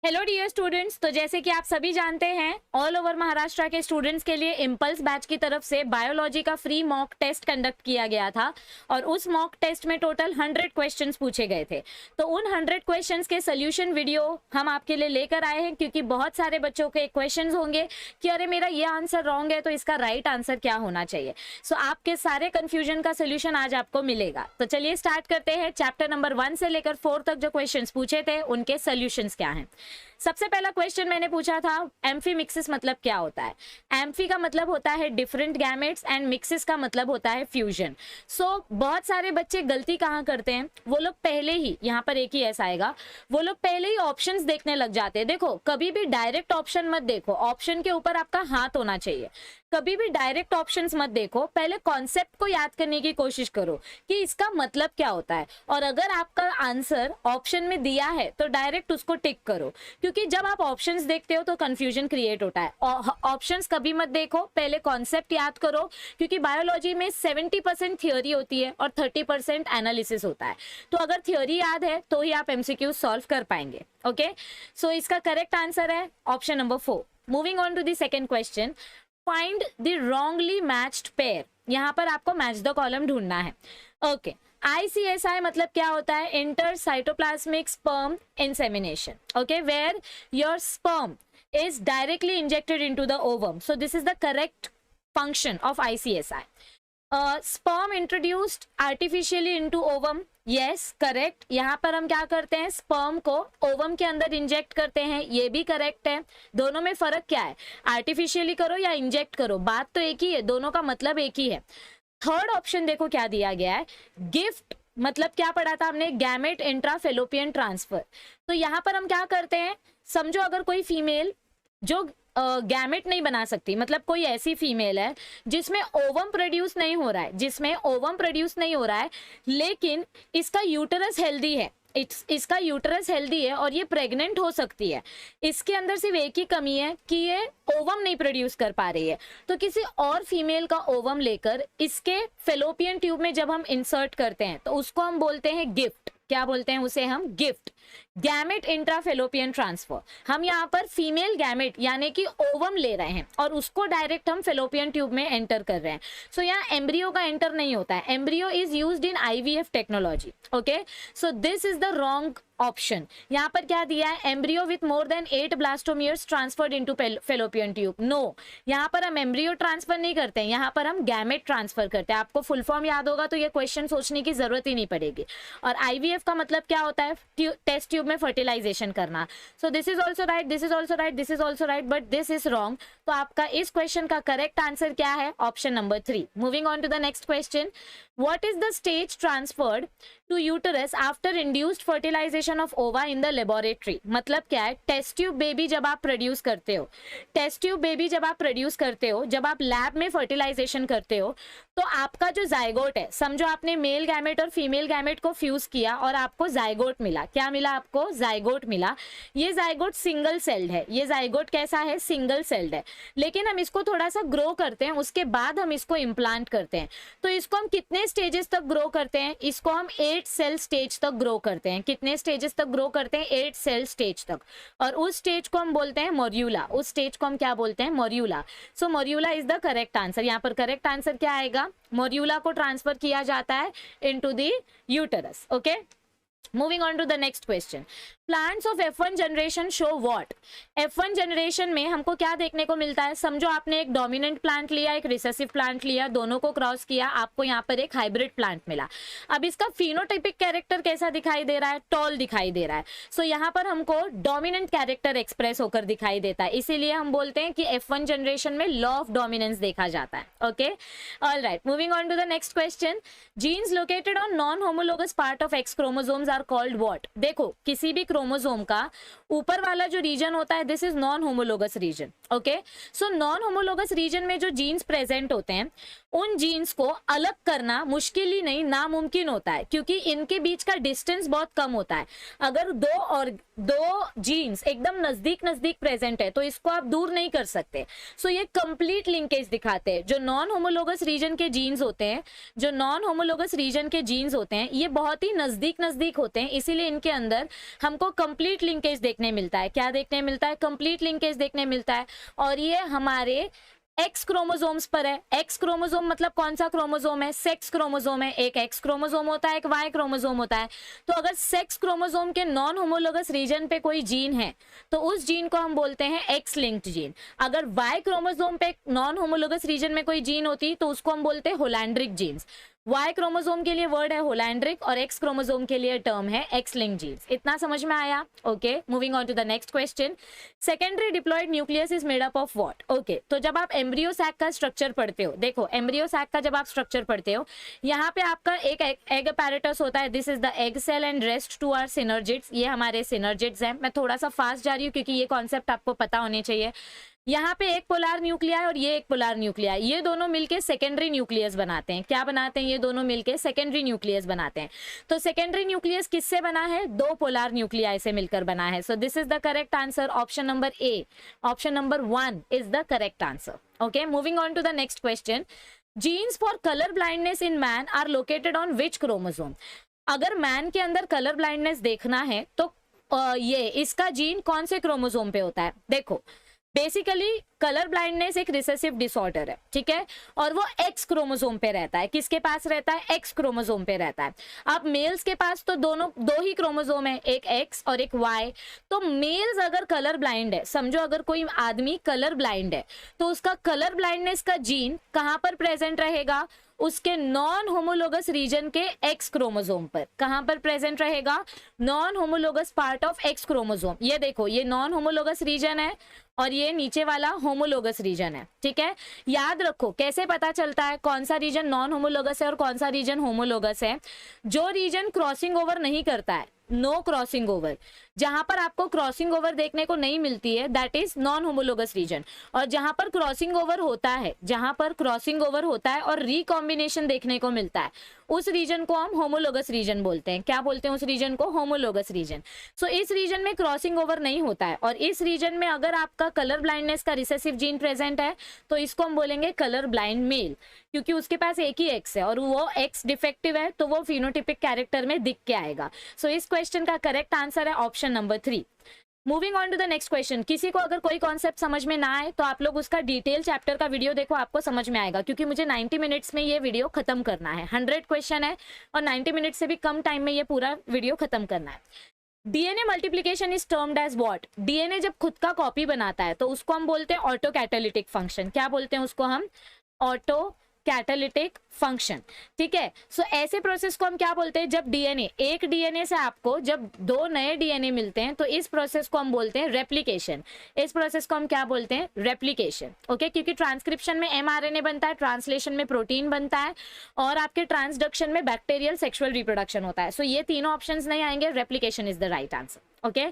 Hello dear students. तो जैसे कि आप सभी जानते हैं, ऑल ओवर महाराष्ट्र के स्टूडेंट्स के लिए इम्पल्स बैच की तरफ से बायोलॉजी का फ्री मॉक टेस्ट कंडक्ट किया गया था और उस मॉक टेस्ट में टोटल 100 क्वेश्चंस पूछे गए थे। तो उन 100 क्वेश्चंस के सोल्यूशन वीडियो हम आपके लिए लेकर आए हैं, क्योंकि बहुत सारे बच्चों के क्वेश्चंस होंगे कि अरे मेरा ये आंसर रॉन्ग है तो इसका राइट आंसर क्या होना चाहिए। सो आपके सारे कंफ्यूजन का सोल्यूशन आज आपको मिलेगा। तो चलिए स्टार्ट करते हैं। चैप्टर नंबर 1 से लेकर 4 तक जो क्वेश्चंस पूछे थे उनके सोल्यूशंस क्या हैं। सबसे पहला क्वेश्चन मैंने पूछा था, एम्फी मिक्सिस मतलब क्या होता है। एम्फी का मतलब होता है डिफरेंट गैमेट्स एंड मिक्सिस का मतलब होता है फ्यूजन। सो बहुत सारे बच्चे गलती कहाँ करते हैं, वो लोग पहले ही, यहाँ पर एक ही ऐसा आएगा, वो लोग पहले ही ऑप्शंस देखने लग जाते हैं। देखो, कभी भी डायरेक्ट ऑप्शन मत देखो, ऑप्शन के ऊपर आपका हाथ होना चाहिए। कभी भी डायरेक्ट ऑप्शंस मत देखो, पहले कॉन्सेप्ट को याद करने की कोशिश करो कि इसका मतलब क्या होता है, और अगर आपका आंसर ऑप्शन में दिया है तो डायरेक्ट उसको टिक करो, क्योंकि जब आप ऑप्शंस देखते हो तो कंफ्यूजन क्रिएट होता है। ऑप्शंस कभी मत देखो, पहले कॉन्सेप्ट याद करो, क्योंकि बायोलॉजी में 70% थियोरी होती है और 30% एनालिसिस होता है। तो अगर थियोरी याद है तो ही आप एमसीक्यू सॉल्व कर पाएंगे। ओके, सो इसका करेक्ट आंसर है option number 4। Moving on to the second question, find the wrongly matched pair. यहाँ पर आपको मैच द कॉलम ढूंढना है। ओके, ICSI मतलब क्या होता है, inter cytoplasmic sperm insemination. Okay, where your sperm is directly injected into the ovum. So this is the correct function of ICSI. Sperm introduced artificially into ovum. Yes, correct. यहाँ पर हम क्या करते हैं, स्पर्म को ओवम के अंदर inject करते हैं, ये भी करेक्ट है। दोनों में फर्क क्या है, आर्टिफिशियली करो या इंजेक्ट करो, बात तो एक ही है, दोनों का मतलब एक ही है। थर्ड ऑप्शन देखो क्या दिया गया है, गिफ्ट मतलब क्या पढ़ा था हमने, गैमेट इंट्राफेलोपियन ट्रांसफर। तो यहाँ पर हम क्या करते हैं, समझो अगर कोई फीमेल जो गैमेट नहीं बना सकती, मतलब कोई ऐसी फीमेल है जिसमें ओवम प्रोड्यूस नहीं हो रहा है, लेकिन इसका यूटरस हेल्दी है, इसका यूटरस हेल्दी है और ये प्रेग्नेंट हो सकती है। इसके अंदर सिर्फ एक ही कमी है कि ये ओवम नहीं प्रोड्यूस कर पा रही है, तो किसी और फीमेल का ओवम लेकर इसके फेलोपियन ट्यूब में जब हम इंसर्ट करते हैं तो उसको हम बोलते हैं गिफ्ट। क्या बोलते हैं उसे हम, गिफ्ट, गैमेट इंट्राफेलोपियन ट्रांसफर। हम यहाँ पर फीमेल गैमेट यानी कि ओवम ले रहे हैं और उसको डायरेक्ट हम फेलोपियन ट्यूब में एंटर कर रहे हैं। सो यहाँ एम्ब्रियो का एंटर नहीं होता है, embryo is used in IVF technology. Okay, so this is the wrong option. यहाँ पर क्या दिया है, embryo with more than 8 blastomeres transferred into fallopian tube. No, यहाँ पर हम एम्ब्रियो ट्रांसफर नहीं करते हैं, यहाँ पर हम गैमेट ट्रांसफर करते हैं। आपको फुल फॉर्म याद होगा तो ये क्वेश्चन सोचने की जरूरत ही नहीं पड़ेगी। और IVF का मतलब क्या होता है, टेस्ट ट्यूब में फर्टिलाइजेशन करना। So this is also right, this is also right, this is also right, but this is wrong. तो आपका इस क्वेश्चन का करेक्ट आंसर क्या है, option number 3। Moving on to the next question, what is the stage transferred to uterus after induced fertilization of ova in the laboratory. मतलब क्या है, test tube baby जब आप प्रोड्यूस करते हो, जब आप लैब में फर्टिलाइजेशन करते हो, तो आपका जो जाइगोट है, समझो आपने मेल गैमेट और फीमेल गैमेट को फ्यूज किया और आपको जाइगोट मिला। क्या मिला आपको, जाइगोट मिला। ये जाइगोट सिंगल सेल्ड है, ये जाइगोट कैसा है, सिंगल सेल्ड है। लेकिन हम इसको थोड़ा सा ग्रो करते हैं, उसके बाद हम इसको इम्प्लांट करते हैं। तो इसको हम कितने स्टेजेस तक ग्रो करते हैं, इसको हम 8 सेल स्टेज तक ग्रो करते हैं। कितने स्टेजेस तक ग्रो करते हैं, 8 सेल स्टेज तक। और उस स्टेज को हम बोलते हैं मोर्यूला, उस स्टेज को हम क्या बोलते हैं, मोर्यूला। सो मोर्यूला इज द करेक्ट आंसर। यहाँ पर करेक्ट आंसर क्या आएगा, मोर्यूला को ट्रांसफर किया जाता है into the uterus. Okay, moving on to the next question, plants of F1 generation show what. F1 generation में हमको क्या देखने को मिलता है, समझो आपने एक डोमिनेंट प्लांट लिया, एक रिसेसिव प्लांट लिया, दोनों को क्रॉस किया, आपको यहाँ पर एक हाइब्रिड प्लांट मिला। अब इसका फिनोटाइपिक कैरेक्टर कैसा दिखाई दे रहा है, टॉल दिखाई दे रहा है। सो यहाँ पर हमको डोमिनेंट कैरेक्टर एक्सप्रेस होकर दिखाई देता है, इसीलिए हम बोलते हैं कि F1 जनरेशन में लॉ ऑफ डोमिनेंस देखा जाता है। Okay, alright, moving on to the next question, genes located on non homologous part of X chromosomes are called what. देखो, किसी भी क्रोमोसोम का ऊपर वाला जो रीजन होता है, this is non homologous region. Okay, so non homologous region में जो जीन्स प्रेजेंट होते हैं उन जीन्स को अलग करना मुश्किल ही नहीं नामुमकिन होता है, क्योंकि इनके बीच का डिस्टेंस बहुत कम होता है। अगर दो जीन्स एकदम नजदीक नजदीक प्रेजेंट है तो इसको आप दूर नहीं कर सकते। सो ये कंप्लीट लिंकेज दिखाते हैं। जो नॉन होमोलोगस रीजन के जीन्स होते हैं, जो नॉन होमोलोगस रीजन के जीन्स होते हैं, ये बहुत ही नजदीक नजदीक होते हैं, इसीलिए इनके अंदर हमको कंप्लीट लिंकेज देखने मिलता है। क्या देखने मिलता है? कंप्लीट लिंकेज देखने मिलता है। और ये हमारे एक्स क्रोमोसोम्स पर है। एक्स क्रोमोसोम मतलब कौन सा क्रोमोसोम है? सेक्स क्रोमोसोम है। एक एक्स क्रोमोसोम होता है, एक वाई क्रोमोसोम होता है। तो अगर सेक्स क्रोमोसोम के नॉन होमोलोगस रीजन पे कोई जीन है तो उस जीन को हम बोलते हैं एक्स लिंक्ड जीन। अगर वाई क्रोमोसोम पे नॉन होमोलोगस रीजन में कोई जीन होती तो उसको हम बोलते हैं होलैंड्रिक जीन्स। वाई क्रोमोसोम के लिए वर्ड है होलैंड्रिक और एक्स क्रोमोसोम के लिए टर्म है एक्स लिंक्ड जीन्स। इतना समझ में आया? Okay, moving on to the next question. Secondary diploid nucleus is made up of what? Okay, तो जब आप एम्ब्रियो सैक का स्ट्रक्चर पढ़ते हो, देखो एम्ब्रियो सैक का जब आप स्ट्रक्चर पढ़ते हो, यहाँ पे आपका एक एग अपैरेटस होता है। This is the egg cell and rest two are synergids. ये हमारे सिनर्जिड्स हैं। मैं थोड़ा सा फास्ट जा रही हूँ क्योंकि ये कॉन्सेप्ट आपको पता होने चाहिए। यहाँ पे एक पोलर न्यूक्लिया और ये एक पोलर न्यूक्लिया, ये दोनों मिलके सेकेंडरी न्यूक्लियस बनाते हैं। क्या बनाते हैं? ये दोनों मिलके सेकेंडरी न्यूक्लियस बनाते हैं। तो सेकेंडरी न्यूक्लियस किससे बना है? दो पोलर न्यूक्लिया से मिलकर बना है। So this is the correct answer. Option number A, option number 1 is the correct answer. Okay, moving on to the next question. Genes for colour blindness in man are located on which chromosome? अगर man के अंदर colour blindness देखना है तो ये इसका gene कौन से क्रोमोसोम पे होता है? देखो बेसिकली कलर ब्लाइंडनेस एक रिसेसिव डिसऑर्डर है, ठीक है, और वो एक्स क्रोमोसोम पे रहता है। किसके पास रहता है? एक्स क्रोमोसोम पे रहता है। अब मेल्स के पास तो दो ही क्रोमोसोम है, एक एक्स और एक वाई। तो मेल्स अगर कलर ब्लाइंड है, समझो अगर कोई आदमी कलर ब्लाइंड है तो उसका कलर ब्लाइंडनेस का जीन कहां पर प्रेजेंट रहेगा? उसके नॉन होमोलोगस रीजन के एक्स क्रोमोसोम पर। कहां पर प्रेजेंट रहेगा? Non homologous part of x chromosome. ये देखो, ये नॉन होमोलोगस रीजन है और ये नीचे वाला होमोलोगस रीजन है, ठीक है। याद रखो कैसे पता चलता है कौन सा रीजन नॉन होमोलोगस है और कौन सा रीजन होमोलोगस है? जो रीजन क्रॉसिंग ओवर नहीं करता है, नो क्रॉसिंग ओवर, जहां पर आपको क्रॉसिंग ओवर देखने को नहीं मिलती है, that is non homologous region. और जहां पर क्रॉसिंग ओवर होता है, जहां पर क्रॉसिंग ओवर होता है और रिकॉम्बिनेशन देखने को मिलता है, उस रीजन को हम होमोलोगस रीजन बोलते हैं। क्या बोलते हैं उस रीजन को? Homologous reason. सो इस रीजन में क्रॉसिंग ओवर नहीं होता है और इस रीजन में अगर आपका कलर ब्लाइंडनेस का रिसेसिव जीन प्रेजेंट है तो इसको हम बोलेंगे कलर ब्लाइंड मेल, क्योंकि उसके पास एक ही एक्स है और वो एक्स डिफेक्टिव है तो वो फिनोटिपिक कैरेक्टर में दिख के आएगा। सो इस क्वेश्चन का करेक्ट आंसर है option number 3। Moving on to the next question. किसी को अगर कोई कॉन्सेप्ट समझ में ना आए तो आप लोग उसका डिटेल चैप्टर का वीडियो देखो, आपको समझ में आएगा, क्योंकि मुझे 90 मिनट्स में ये वीडियो खत्म करना है। 100 क्वेश्चन है और 90 मिनट से भी कम टाइम में ये पूरा वीडियो खत्म करना है। DNA multiplication is termed as what? DNA जब खुद का कॉपी बनाता है तो उसको हम बोलते हैं ऑटो कैटालिटिक फंक्शन। क्या बोलते हैं उसको हम? ऑटो कैटालिटिक फंक्शन, ठीक है। सो ऐसे प्रोसेस को हम क्या बोलते हैं? जब डीएनए, एक डीएनए से आपको जब दो नए डीएनए मिलते हैं तो इस प्रोसेस को हम बोलते हैं रेप्लिकेशन। इस प्रोसेस को हम क्या बोलते हैं? Replication, okay. क्योंकि ट्रांसक्रिप्शन में एमआरएनए बनता है, ट्रांसलेशन में प्रोटीन बनता है और आपके ट्रांसडक्शन में बैक्टीरियल सेक्सुअल रिप्रोडक्शन होता है। सो ये तीनों ऑप्शंस नहीं आएंगे, replication is the right answer, okay.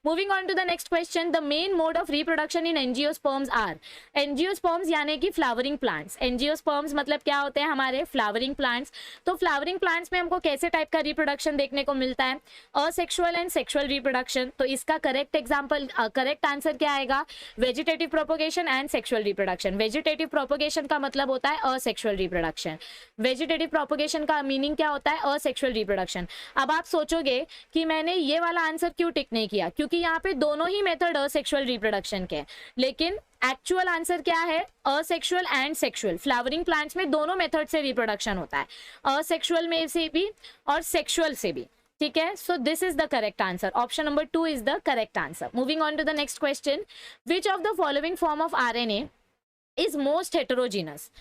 Moving on to the next question. The main mode of reproduction in angiosperms are? Angiosperms यानी कि फ्लावरिंग प्लांट्स। एंजियोस्पर्म्स मतलब क्या होते हैं? हमारे फ्लावरिंग प्लांट्स। तो फ्लावरिंग प्लांट्स में हमको कैसे टाइप का रिप्रोडक्शन देखने को मिलता है? Asexual and sexual reproduction. तो इसका करेक्ट एग्जांपल, करेक्ट आंसर क्या आएगा? Vegetative propagation and sexual reproduction. Vegetative propagation का मतलब होता है असेक्सुअल रिप्रोडक्शन। वेजिटेटिव प्रोपोगेशन का मीनिंग क्या होता है? Asexual reproduction. अब आप सोचोगे कि मैंने ये वाला आंसर क्यों टिक नहीं किया, क्योंकि यहाँ पे दोनों ही मेथड असेक्सुअल रिप्रोडक्शन के, लेकिन एक्चुअल आंसर क्या है? Asexual and sexual. Flowering plants में दोनों मेथड से रिप्रोडक्शन होता है, असेक्सुअल में से भी और सेक्सुअल से भी, ठीक है। So this is the correct answer. Option number 2 is the correct answer. Moving on to the next question. Which of the following form of RNA is most heterogeneous?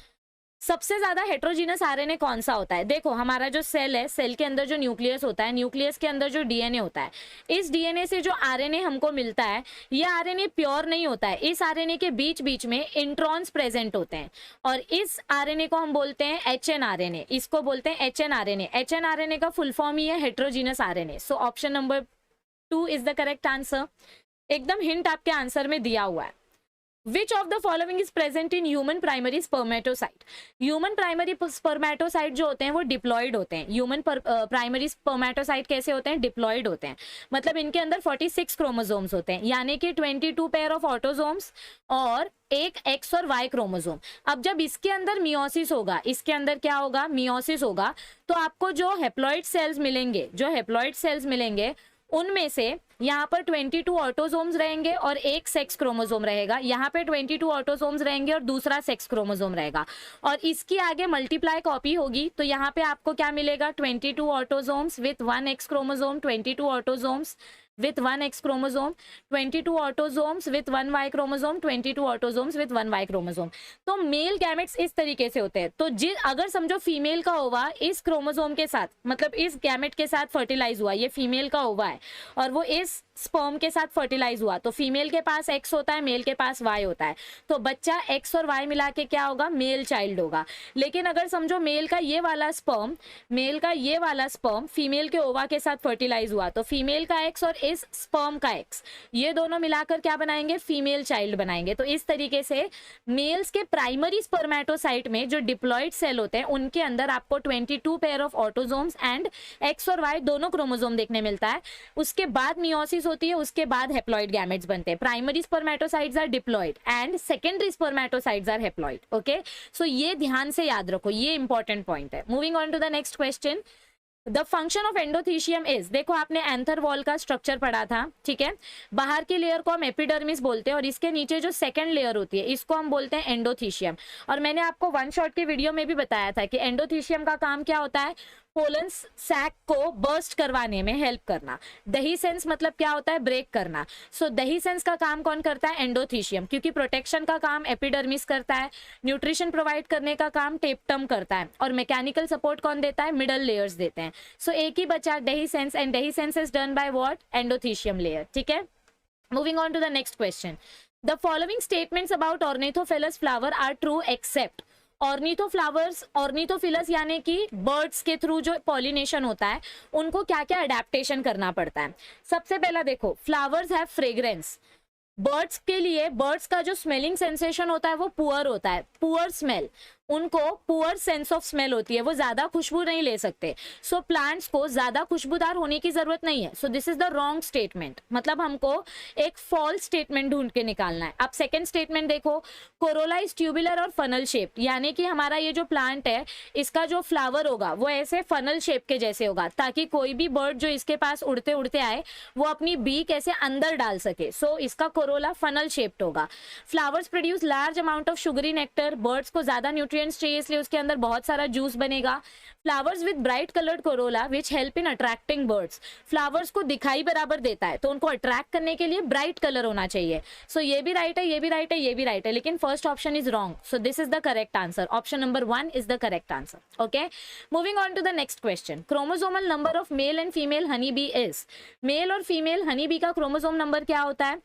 सबसे ज्यादा हेट्रोजीनस आरएनए कौन सा होता है? देखो हमारा जो सेल है, सेल के अंदर जो न्यूक्लियस होता है, न्यूक्लियस के अंदर जो डीएनए होता है, इस डीएनए से जो आरएनए हमको मिलता है, ये आरएनए प्योर नहीं होता है। इस आरएनए के बीच बीच में इंट्रॉन्स प्रेजेंट होते हैं और इस आरएनए को हम बोलते हैं एचएनआरएनए। इसको बोलते हैं एचएनआरएनए। एचएनआरएनए का फुल फॉर्म ही है heterogeneous RNA. So option number 2 is the correct answer. एकदम हिंट आपके आंसर में दिया हुआ है। Which of the following is present in human primary spermatocyte? Human primary spermatocyte जो होते हैं वो डिप्लॉयड होते हैं. Human primary spermatocyte कैसे होते हैं? डिप्लॉयड होते हैं. मतलब इनके अंदर 46 क्रोमोसोम्स होते हैं, यानी कि 22 पेयर ऑफ ऑटोसोम्स और एक एक्स और वाई क्रोमोसोम. अब जब इसके अंदर मियोसिस होगा, इसके अंदर क्या होगा? मियोसिस होगा, तो आपको जो हेप्लॉइड सेल्स मिलेंगे, उनमें से यहाँ पर 22 ऑटोसोम्स रहेंगे और एक सेक्स क्रोमोसोम रहेगा. यहाँ पे 22 ऑटोसोम्स रहेंगे और दूसरा सेक्स क्रोमोसोम रहेगा, और इसकी आगे मल्टीप्लाई कॉपी होगी. तो यहाँ पे आपको क्या मिलेगा? 22 autosomes with 1 x chromosome, 22 autosomes with 1 X chromosome, 22 autosomes with 1 Y chromosome, 22 autosomes with 1 Y chromosome. तो मेल गैमेट्स इस तरीके से होते हैं. तो अगर समझो फीमेल का ओवा इस क्रोमोसोम के साथ, मतलब इस गैमेट के साथ फर्टिलाइज हुआ, ये फीमेल का ओवा है और वो इस स्पर्म के साथ फर्टिलाइज हुआ, तो फीमेल के पास एक्स होता है, मेल के पास वाई होता है. तो बच्चा एक्स और वाई मिला के क्या होगा? मेल चाइल्ड होगा. लेकिन अगर समझो मेल का ये वाला स्पर्म फीमेल के ओवा के साथ फर्टिलाइज हुआ, तो फीमेल का एक्स और इस स्पर्म का एक्स, ये दोनों मिलाकर क्या बनाएंगे? फीमेल चाइल्ड बनाएंगे. तो इस तरीके से मेल्स के प्राइमरी स्पर्मेटोसाइट में जो डिप्लॉयड सेल होते हैं उनके अंदर आपको 22 pair of autosomes and x और वाई दोनों क्रोमोसोम देखने मिलता है. उसके बाद मियोसिस होती है, उसके बाद हेप्लॉइड गैमेट्स बनते हैं. Primary spermatocytes are diploid and secondary spermatocytes are haploid. Okay, so ये ध्यान से याद रखो, ये इंपॉर्टेंट पॉइंट है. Moving on to the next question. The function of endothecium is, देखो आपने एंथर वॉल का स्ट्रक्चर पढ़ा था, ठीक है. बाहर की लेयर को हम एपिडर्मिस बोलते हैं और इसके नीचे जो सेकंड लेयर होती है इसको हम बोलते हैं एंडोथीशियम. और मैंने आपको वन शॉट की वीडियो में भी बताया था कि एंडोथीशियम का काम क्या होता है? पोलन सैक को बर्स्ट करवाने में हेल्प करना. दही सेंस मतलब क्या होता है? ब्रेक करना. सो दही सेंस का काम कौन करता है? एंडोथीशियम, क्योंकि प्रोटेक्शन का काम एपिडर्मिस करता है, न्यूट्रिशन प्रोवाइड करने का काम टेप्टम करता है, और मैकेनिकल सपोर्ट कौन देता है? मिडल लेयर्स देते हैं. सो एक ही बचा dehiscence, and dehiscence is done by what? Endothecium layer. ठीक है. Moving on to the next question. The following statements about ornithophilous flower are true except. Ornithophilous यानी कि बर्ड्स के थ्रू जो पॉलिनेशन होता है उनको क्या क्या अडेप्टेशन करना पड़ता है. सबसे पहला देखो, फ्लावर्स हैव फ्रेग्रेंस. बर्ड्स के लिए, बर्ड्स का जो स्मेलिंग सेंसेशन होता है वो पुअर होता है, पुअर स्मेल. उनको पुअर सेंस ऑफ स्मेल होती है, वो ज्यादा खुशबू नहीं ले सकते. सो प्लांट्स को ज्यादा खुशबूदार होने की जरूरत नहीं है. So this is the wrong statement. मतलब हमको एक फॉल्स स्टेटमेंट ढूंढ के निकालना है. अब सेकंड स्टेटमेंट देखो, कोरोला इज ट्यूबुलर और फनल शेप, यानी कि हमारा ये जो प्लांट है इसका जो फ्लावर होगा वो ऐसे फनल शेप के जैसे होगा, ताकि कोई भी बर्ड जो इसके पास उड़ते उड़ते आए वो अपनी बीक ऐसे अंदर डाल सके. सो इसका कोरोला फनल शेप्ड होगा. Flowers produce large amount of sugary nectar. Birds को ज्यादा न्यूट्रिएंट्स चाहिए, इसलिए उसके अंदर बहुत सारा जूस बनेगा. Flowers with bright coloured Corolla which help in attracting birds. Flowers को दिखाई बराबर देता है, तो उनको अट्रैक्ट करने के लिए ब्राइट कलर होना चाहिए. सो ये भी राइट है, ये भी राइट है, ये भी राइट है, लेकिन first option is wrong. So this is the correct answer. Option number 1 is the correct answer. Okay, moving on to the next question. Chromosomal number of male and female honey bee is. Male और female honey bee का chromosome number क्या होता है?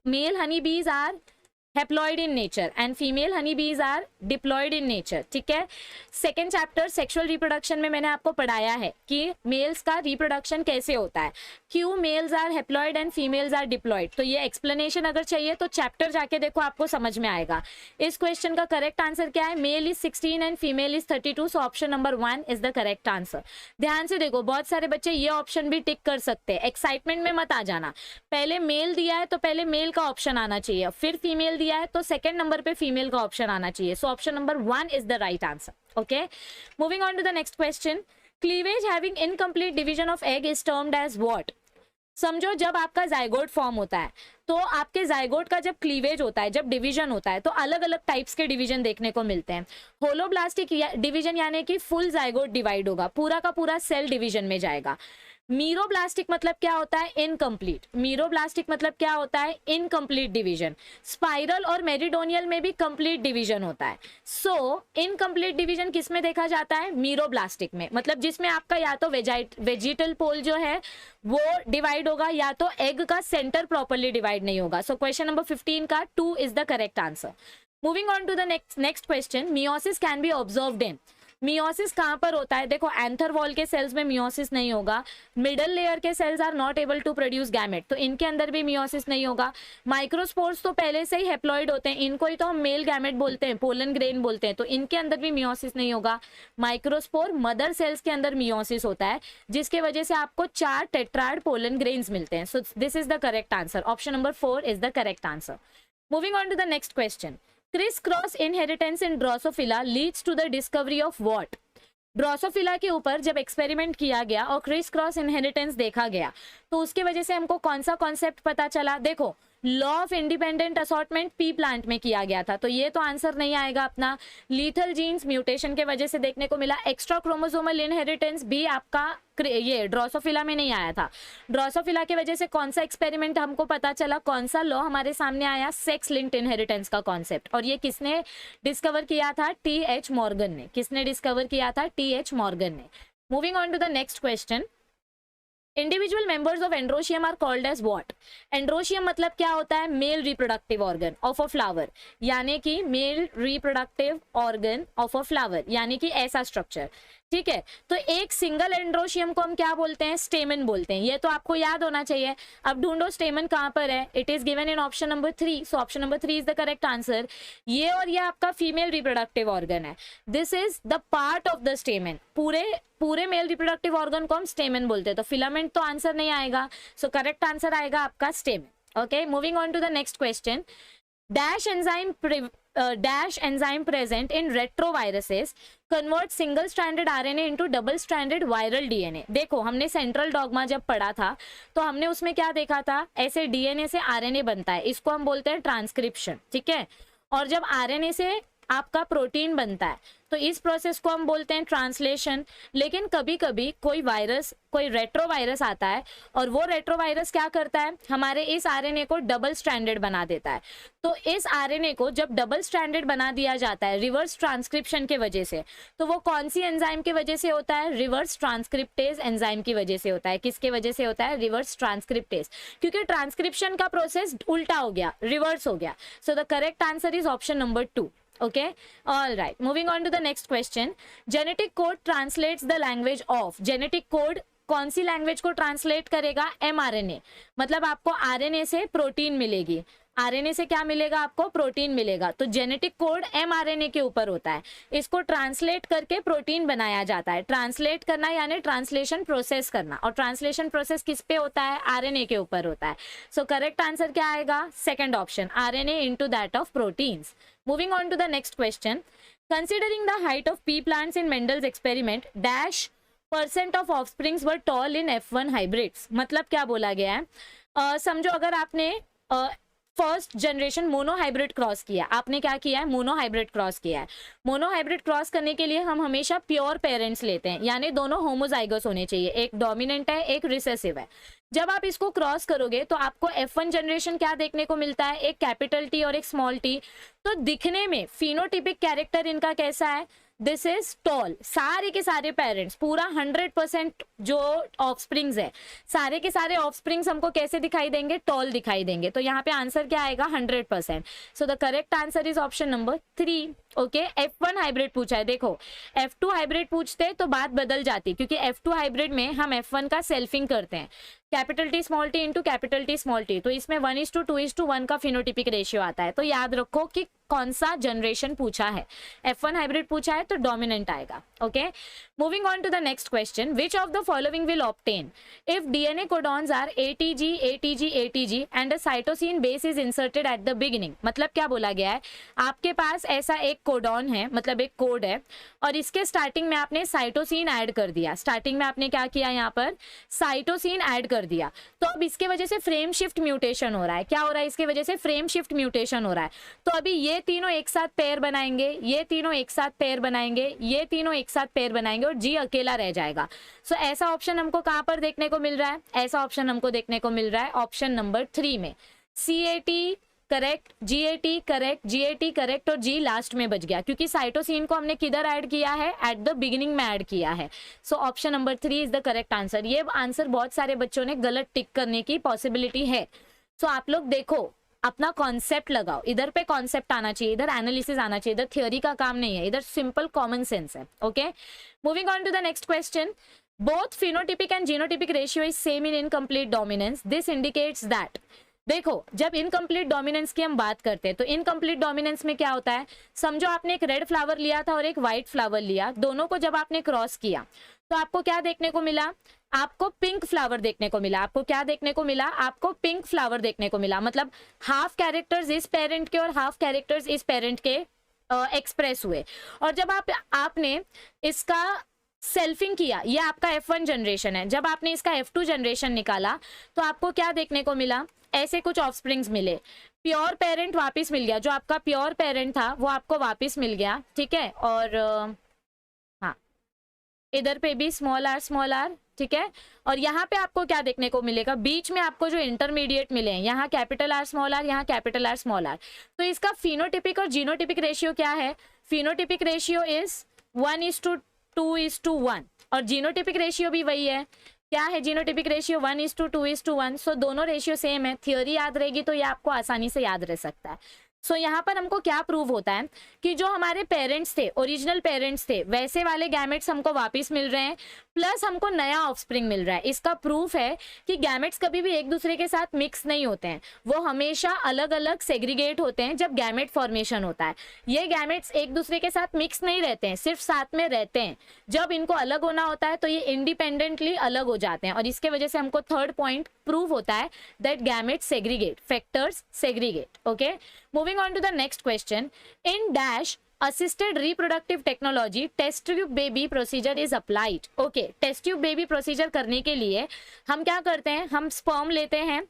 Male honey bees are haploid in nature and female honeybees are diploid in nature. ठीक है. Second chapter sexual reproduction में मैंने आपको पढ़ाया है कि मेल्स का रिप्रोडक्शन कैसे होता है, क्यों males are haploid and females are diploid. तो ये एक्सप्लेनेशन अगर चाहिए तो चैप्टर जाके देखो, आपको समझ में आएगा. इस क्वेश्चन का करेक्ट आंसर क्या है? Male is 16 and female is 32. So option number 1 is the correct answer. ध्यान से देखो, बहुत सारे बच्चे ये ऑप्शन भी टिक कर सकते हैं. एक्साइटमेंट में मत आ जाना. पहले मेल दिया है तो पहले मेल का ऑप्शन आना चाहिए, फिर फीमेल दिया है तो सेकंड नंबर पे फीमेल का ऑप्शन आना चाहिए. So option number 1 is the right answer. Okay, moving on to the next question. Cleavage having incomplete division of egg is termed as what. समझो जब आपका जाइगोट फॉर्म होता है तो आपके जाइगोट का जब क्लीवेज होता है, जब डिवीजन होता है, तो अलग अलग टाइप्स के डिवीजन देखने को मिलते हैं. होलोब्लास्टिक डिवीजन यानी कि फुल जाइगोट डिवाइड होगा, पूरा का पूरा सेल डिवीजन में जाएगा. मीरोब्लास्टिक मतलब क्या होता है? इनकम्प्लीट. मीरोब्लास्टिक मतलब क्या होता है? Incomplete division. स्पाइरल और मेरिडोनियल में भी कंप्लीट डिवीजन होता है. सो इनकम्प्लीट डिवीजन किस में देखा जाता है? मीरोब्लास्टिक में. मतलब जिसमें आपका या तो वेजिटल पोल जो है वो डिवाइड होगा, या तो एग का सेंटर प्रॉपरली डिवाइड नहीं होगा. सो क्वेश्चन नंबर 15 का 2 is the correct answer. Moving on to the next question. Meiosis can be observed in. Meiosis कहाँ पर होता है? देखो एंथर वॉल के सेल्स में मियोसिस नहीं होगा, मिडल लेयर के cells are not able to produce gamete, तो इनके अंदर भी मियोसिस नहीं होगा। माइक्रोस्पोर्स तो पहले से ही हेप्लॉइड होते हैं, इनको ही तो हम मेल गैमेट बोलते हैं, पोलन ग्रेन बोलते हैं, तो इनके अंदर भी मियोसिस नहीं होगा। माइक्रोस्पोर मदर सेल्स के अंदर मियोसिस होता है, जिसके वजह से आपको 4 टेट्राड पोलन ग्रेन्स मिलते हैं। So this is the correct answer, option number 4 is the correct answer. Moving on to the next question, criss cross inheritance in drosophila leads to the discovery of what? Drosophila के ऊपर जब experiment किया गया और Chris cross inheritance देखा गया, तो उसके वजह से हमको कौन सा कॉन्सेप्ट पता चला? देखो law of independent assortment P plant में किया गया था, तो ये तो आंसर नहीं आएगा अपना। लीथल जीन्स म्यूटेशन के वजह से देखने को मिला। एक्स्ट्रा क्रोमोसोमल इनहेरिटेंस भी आपका ये ड्रोसोफिला में नहीं आया था। ड्रोसोफिला की वजह से कौन सा एक्सपेरिमेंट हमको पता चला, कौन सा लॉ हमारे सामने आया? सेक्स लिंक्ड इनहेरिटेंस का कॉन्सेप्ट, और ये किसने डिस्कवर किया था? टी.एच. मॉर्गन ने। किसने डिस्कवर किया था? टी.एच. मॉर्गन ने। Moving on to the next question, individual members of androecium are called as what? Androecium मतलब क्या होता है? Male reproductive organ of a flower, यानी कि male reproductive organ of a flower, यानी कि ऐसा स्ट्रक्चर, ठीक है। तो एक सिंगल एंड्रोशियम को हम क्या बोलते हैं? स्टेमन बोलते हैं, ये तो आपको याद होना चाहिए। अब ढूंढो स्टेमन कहाँ पर है? It is given in option number 3, so option number 3 is the correct answer. ये और ये आपका फीमेल रिप्रोडक्टिव ऑर्गन है, this is the part of the स्टेमन। पूरे मेल रिप्रोडक्टिव ऑर्गन को हम स्टेमन बोलते हैं, तो फिलामेंट तो आंसर नहीं आएगा, सो करेक्ट आंसर आएगा आपका stamen. Okay, moving on to the next question, dash enzyme present in retroviruses convert single stranded RNA into double stranded viral DNA। देखो हमने सेंट्रल डॉगमा जब पढ़ा था तो हमने उसमें क्या देखा था? ऐसे डीएनए से आरएनए बनता है, इसको हम बोलते हैं ट्रांसक्रिप्शन, ठीक है। और जब आरएनए से आपका प्रोटीन बनता है तो इस प्रोसेस को हम बोलते हैं ट्रांसलेशन। लेकिन कभी कभी कोई वायरस, कोई रेट्रोवायरस आता है और वो रेट्रोवायरस क्या करता है? हमारे इस आरएनए को डबल स्ट्रैंडेड बना देता है। तो इस आरएनए को जब डबल स्ट्रैंडेड बना दिया जाता है रिवर्स ट्रांसक्रिप्शन के वजह से, तो वो कौन सी एंजाइम की वजह से होता है? रिवर्स ट्रांसक्रिप्टेज एंजाइम की वजह से होता है। किसके वजह से होता है? रिवर्स ट्रांसक्रिप्टेज, क्योंकि ट्रांसक्रिप्शन का प्रोसेस उल्टा हो गया, रिवर्स हो गया। सो the correct answer is option number 2। okay, all right, moving on to the next question, genetic code translates the language of, genetic code कौन सी लैंग्वेज को ट्रांसलेट करेगा? mRNA, मतलब आपको आरएनए से प्रोटीन मिलेगी, आरएनए से क्या मिलेगा? आपको प्रोटीन मिलेगा। तो जेनेटिक कोड mRNA के ऊपर होता है, इसको ट्रांसलेट करके प्रोटीन बनाया जाता है। ट्रांसलेट करना यानी ट्रांसलेशन प्रोसेस करना, और ट्रांसलेशन प्रोसेस किस पे होता है? आरएनए के ऊपर होता है। सो करेक्ट आंसर क्या आएगा? Second option, RNA into that of proteins. Moving on to the next question, considering the height of pea plants in Mendel's experiment dash % of offsprings were tall in F1 hybrids. मतलब क्या बोला गया है? समझो अगर आपने first generation mono hybrid cross किया, आपने क्या किया है? मोनो हाइब्रिड क्रॉस किया है। मोनो हाइब्रिड क्रॉस करने के लिए हम हमेशा प्योर पेरेंट्स लेते हैं, यानी दोनों होमोजाइगस होने चाहिए, एक डोमिनेंट है एक रिसेसिव है। जब आप इसको क्रॉस करोगे तो आपको F1 जनरेशन क्या देखने को मिलता है? एक कैपिटल टी और एक स्मॉल टी। तो दिखने में फिनोटिपिक कैरेक्टर इनका कैसा है? This is tall. सारे के सारे पेरेंट्स, पूरा 100% जो ऑफस्प्रिंग्स है, सारे के सारे ऑफस्प्रिंग्स हमको कैसे दिखाई देंगे? टॉल दिखाई देंगे। तो यहाँ पे आंसर क्या आएगा? 100%। सो the correct answer is option number 3। Okay, F1 hybrid पूछा है। देखो F2 हाइब्रिड पूछते तो बात बदल जाती, क्योंकि F2 हाइब्रिड में हम F1 का सेल्फिंग करते हैं, capital T small T into capital T small T, तो इसमें 1:2:1 का फिनोटिपिक रेशियो आता है। तो याद रखो कि कौन सा जनरेशन पूछा है। F1 हाइब्रिड पूछा है तो डोमिनेंट आएगा। Okay, moving on to the next question, which of the following will obtain if DNA codons are ATG ATG ATG and a cytosine base is inserted at the beginning. मतलब क्या बोला गया है? आपके पास ऐसा एक कोडॉन है, मतलब एक कोड है, और इसके स्टार्टिंग में आपने साइटोसिन ऐड कर दिया। स्टार्टिंग में आपने क्या किया? यहाँ पर साइटोसिन ऐड कर दिया। तो अब इसके वजह से फ्रेम शिफ्ट म्यूटेशन हो रहा है। क्या हो रहा है? इसके वजह से फ्रेम शिफ्ट म्यूटेशन हो रहा है। तो अभी ये तीनों एक साथ पेयर बनाएंगे, ये तीनों एक साथ पेयर बनाएंगे, ये तीनों एक साथ पेयर बनाएंगे, और जी अकेला रह जाएगा। सो ऐसा ऑप्शन हमको कहां पर देखने को मिल रहा है? ऐसा ऑप्शन हमको देखने को मिल रहा है ऑप्शन नंबर 3 में। CAT correct, GAT correct, GAT correct, और G लास्ट में बच गया, क्योंकि साइटोसिन को हमने किधर ऐड किया है? एट द बिगिनिंग में ऐड किया है। So option number 3 is the correct answer. ये आंसर बहुत सारे बच्चों ने गलत टिक करने की पॉसिबिलिटी है। सो आप लोग देखो अपना कॉन्सेप्ट लगाओ, इधर पे कॉन्सेप्ट आना चाहिए, इधर एनालिसिस आना चाहिए, इधर थियोरी का काम नहीं है, इधर सिंपल कॉमन सेंस है. Okay, moving on to the next question. Both phenotypic and genotypic ratio is same in incomplete dominance. This indicates that. देखो, जब इनकम्प्लीट डोमिनेंस की हम बात करते हैं तो इनकम्प्लीट डोमिनेंस में क्या होता है, समझो आपने एक रेड फ्लावर लिया था और एक व्हाइट फ्लावर लिया, दोनों को जब आपने क्रॉस किया तो आपको क्या देखने को मिला, आपको पिंक फ्लावर देखने को मिला. आपको क्या देखने को मिला, आपको पिंक फ्लावर देखने को मिला. मतलब हाफ कैरेक्टर्स इस पेरेंट के और हाफ कैरेक्टर्स इस पेरेंट के एक्सप्रेस हुए. और जब आपने इसका सेल्फिंग किया, ये आपका F1 जनरेशन है, जब आपने इसका F2 जनरेशन निकाला तो आपको क्या देखने को मिला, ऐसे कुछ ऑफस्प्रिंग्स मिले. प्योर पेरेंट वापस मिल गया, जो आपका प्योर पेरेंट था वो आपको वापस मिल गया. ठीक है, और हाँ, इधर पे भी स्मॉल आर. ठीक है, और यहाँ पे आपको क्या देखने को मिलेगा, बीच में आपको जो इंटरमीडिएट मिले हैं, यहाँ कैपिटल आर स्मॉल आर, यहाँ कैपिटल आर स्मॉल आर. तो इसका फिनोटिपिक और जीनोटिपिक रेशियो क्या है, फिनोटिपिक रेशियो इज 1:2:1 और जीनोटिपिक रेशियो भी वही है. क्या है जीनोटिपिक रेशियो, 1:2:1. सो दोनों रेशियो सेम है. थियोरी याद रहेगी तो ये आपको आसानी से याद रह सकता है. सो यहाँ पर हमको क्या प्रूव होता है कि जो हमारे पेरेंट्स थे, ओरिजिनल पेरेंट्स थे, वैसे वाले गैमेट्स हमको वापस मिल रहे हैं, प्लस हमको नया ऑफस्प्रिंग मिल रहा है. इसका प्रूफ है कि गैमेट्स कभी भी एक दूसरे के साथ मिक्स नहीं होते हैं, वो हमेशा अलग अलग सेग्रीगेट होते हैं जब गैमेट फॉर्मेशन होता है. ये गैमेट्स एक दूसरे के साथ मिक्स नहीं रहते हैं, सिर्फ साथ में रहते हैं. जब इनको अलग होना होता है तो ये इंडिपेंडेंटली अलग हो जाते हैं, और इसके वजह से हमको थर्ड पॉइंट प्रूव होता है that gametes segregate, factors segregate. Okay, moving on to the next question. In dash assisted reproductive technology test tube baby procedure is applied. Okay, test tube baby procedure करने के लिए हम क्या करते हैं, हम स्पर्म लेते हैं,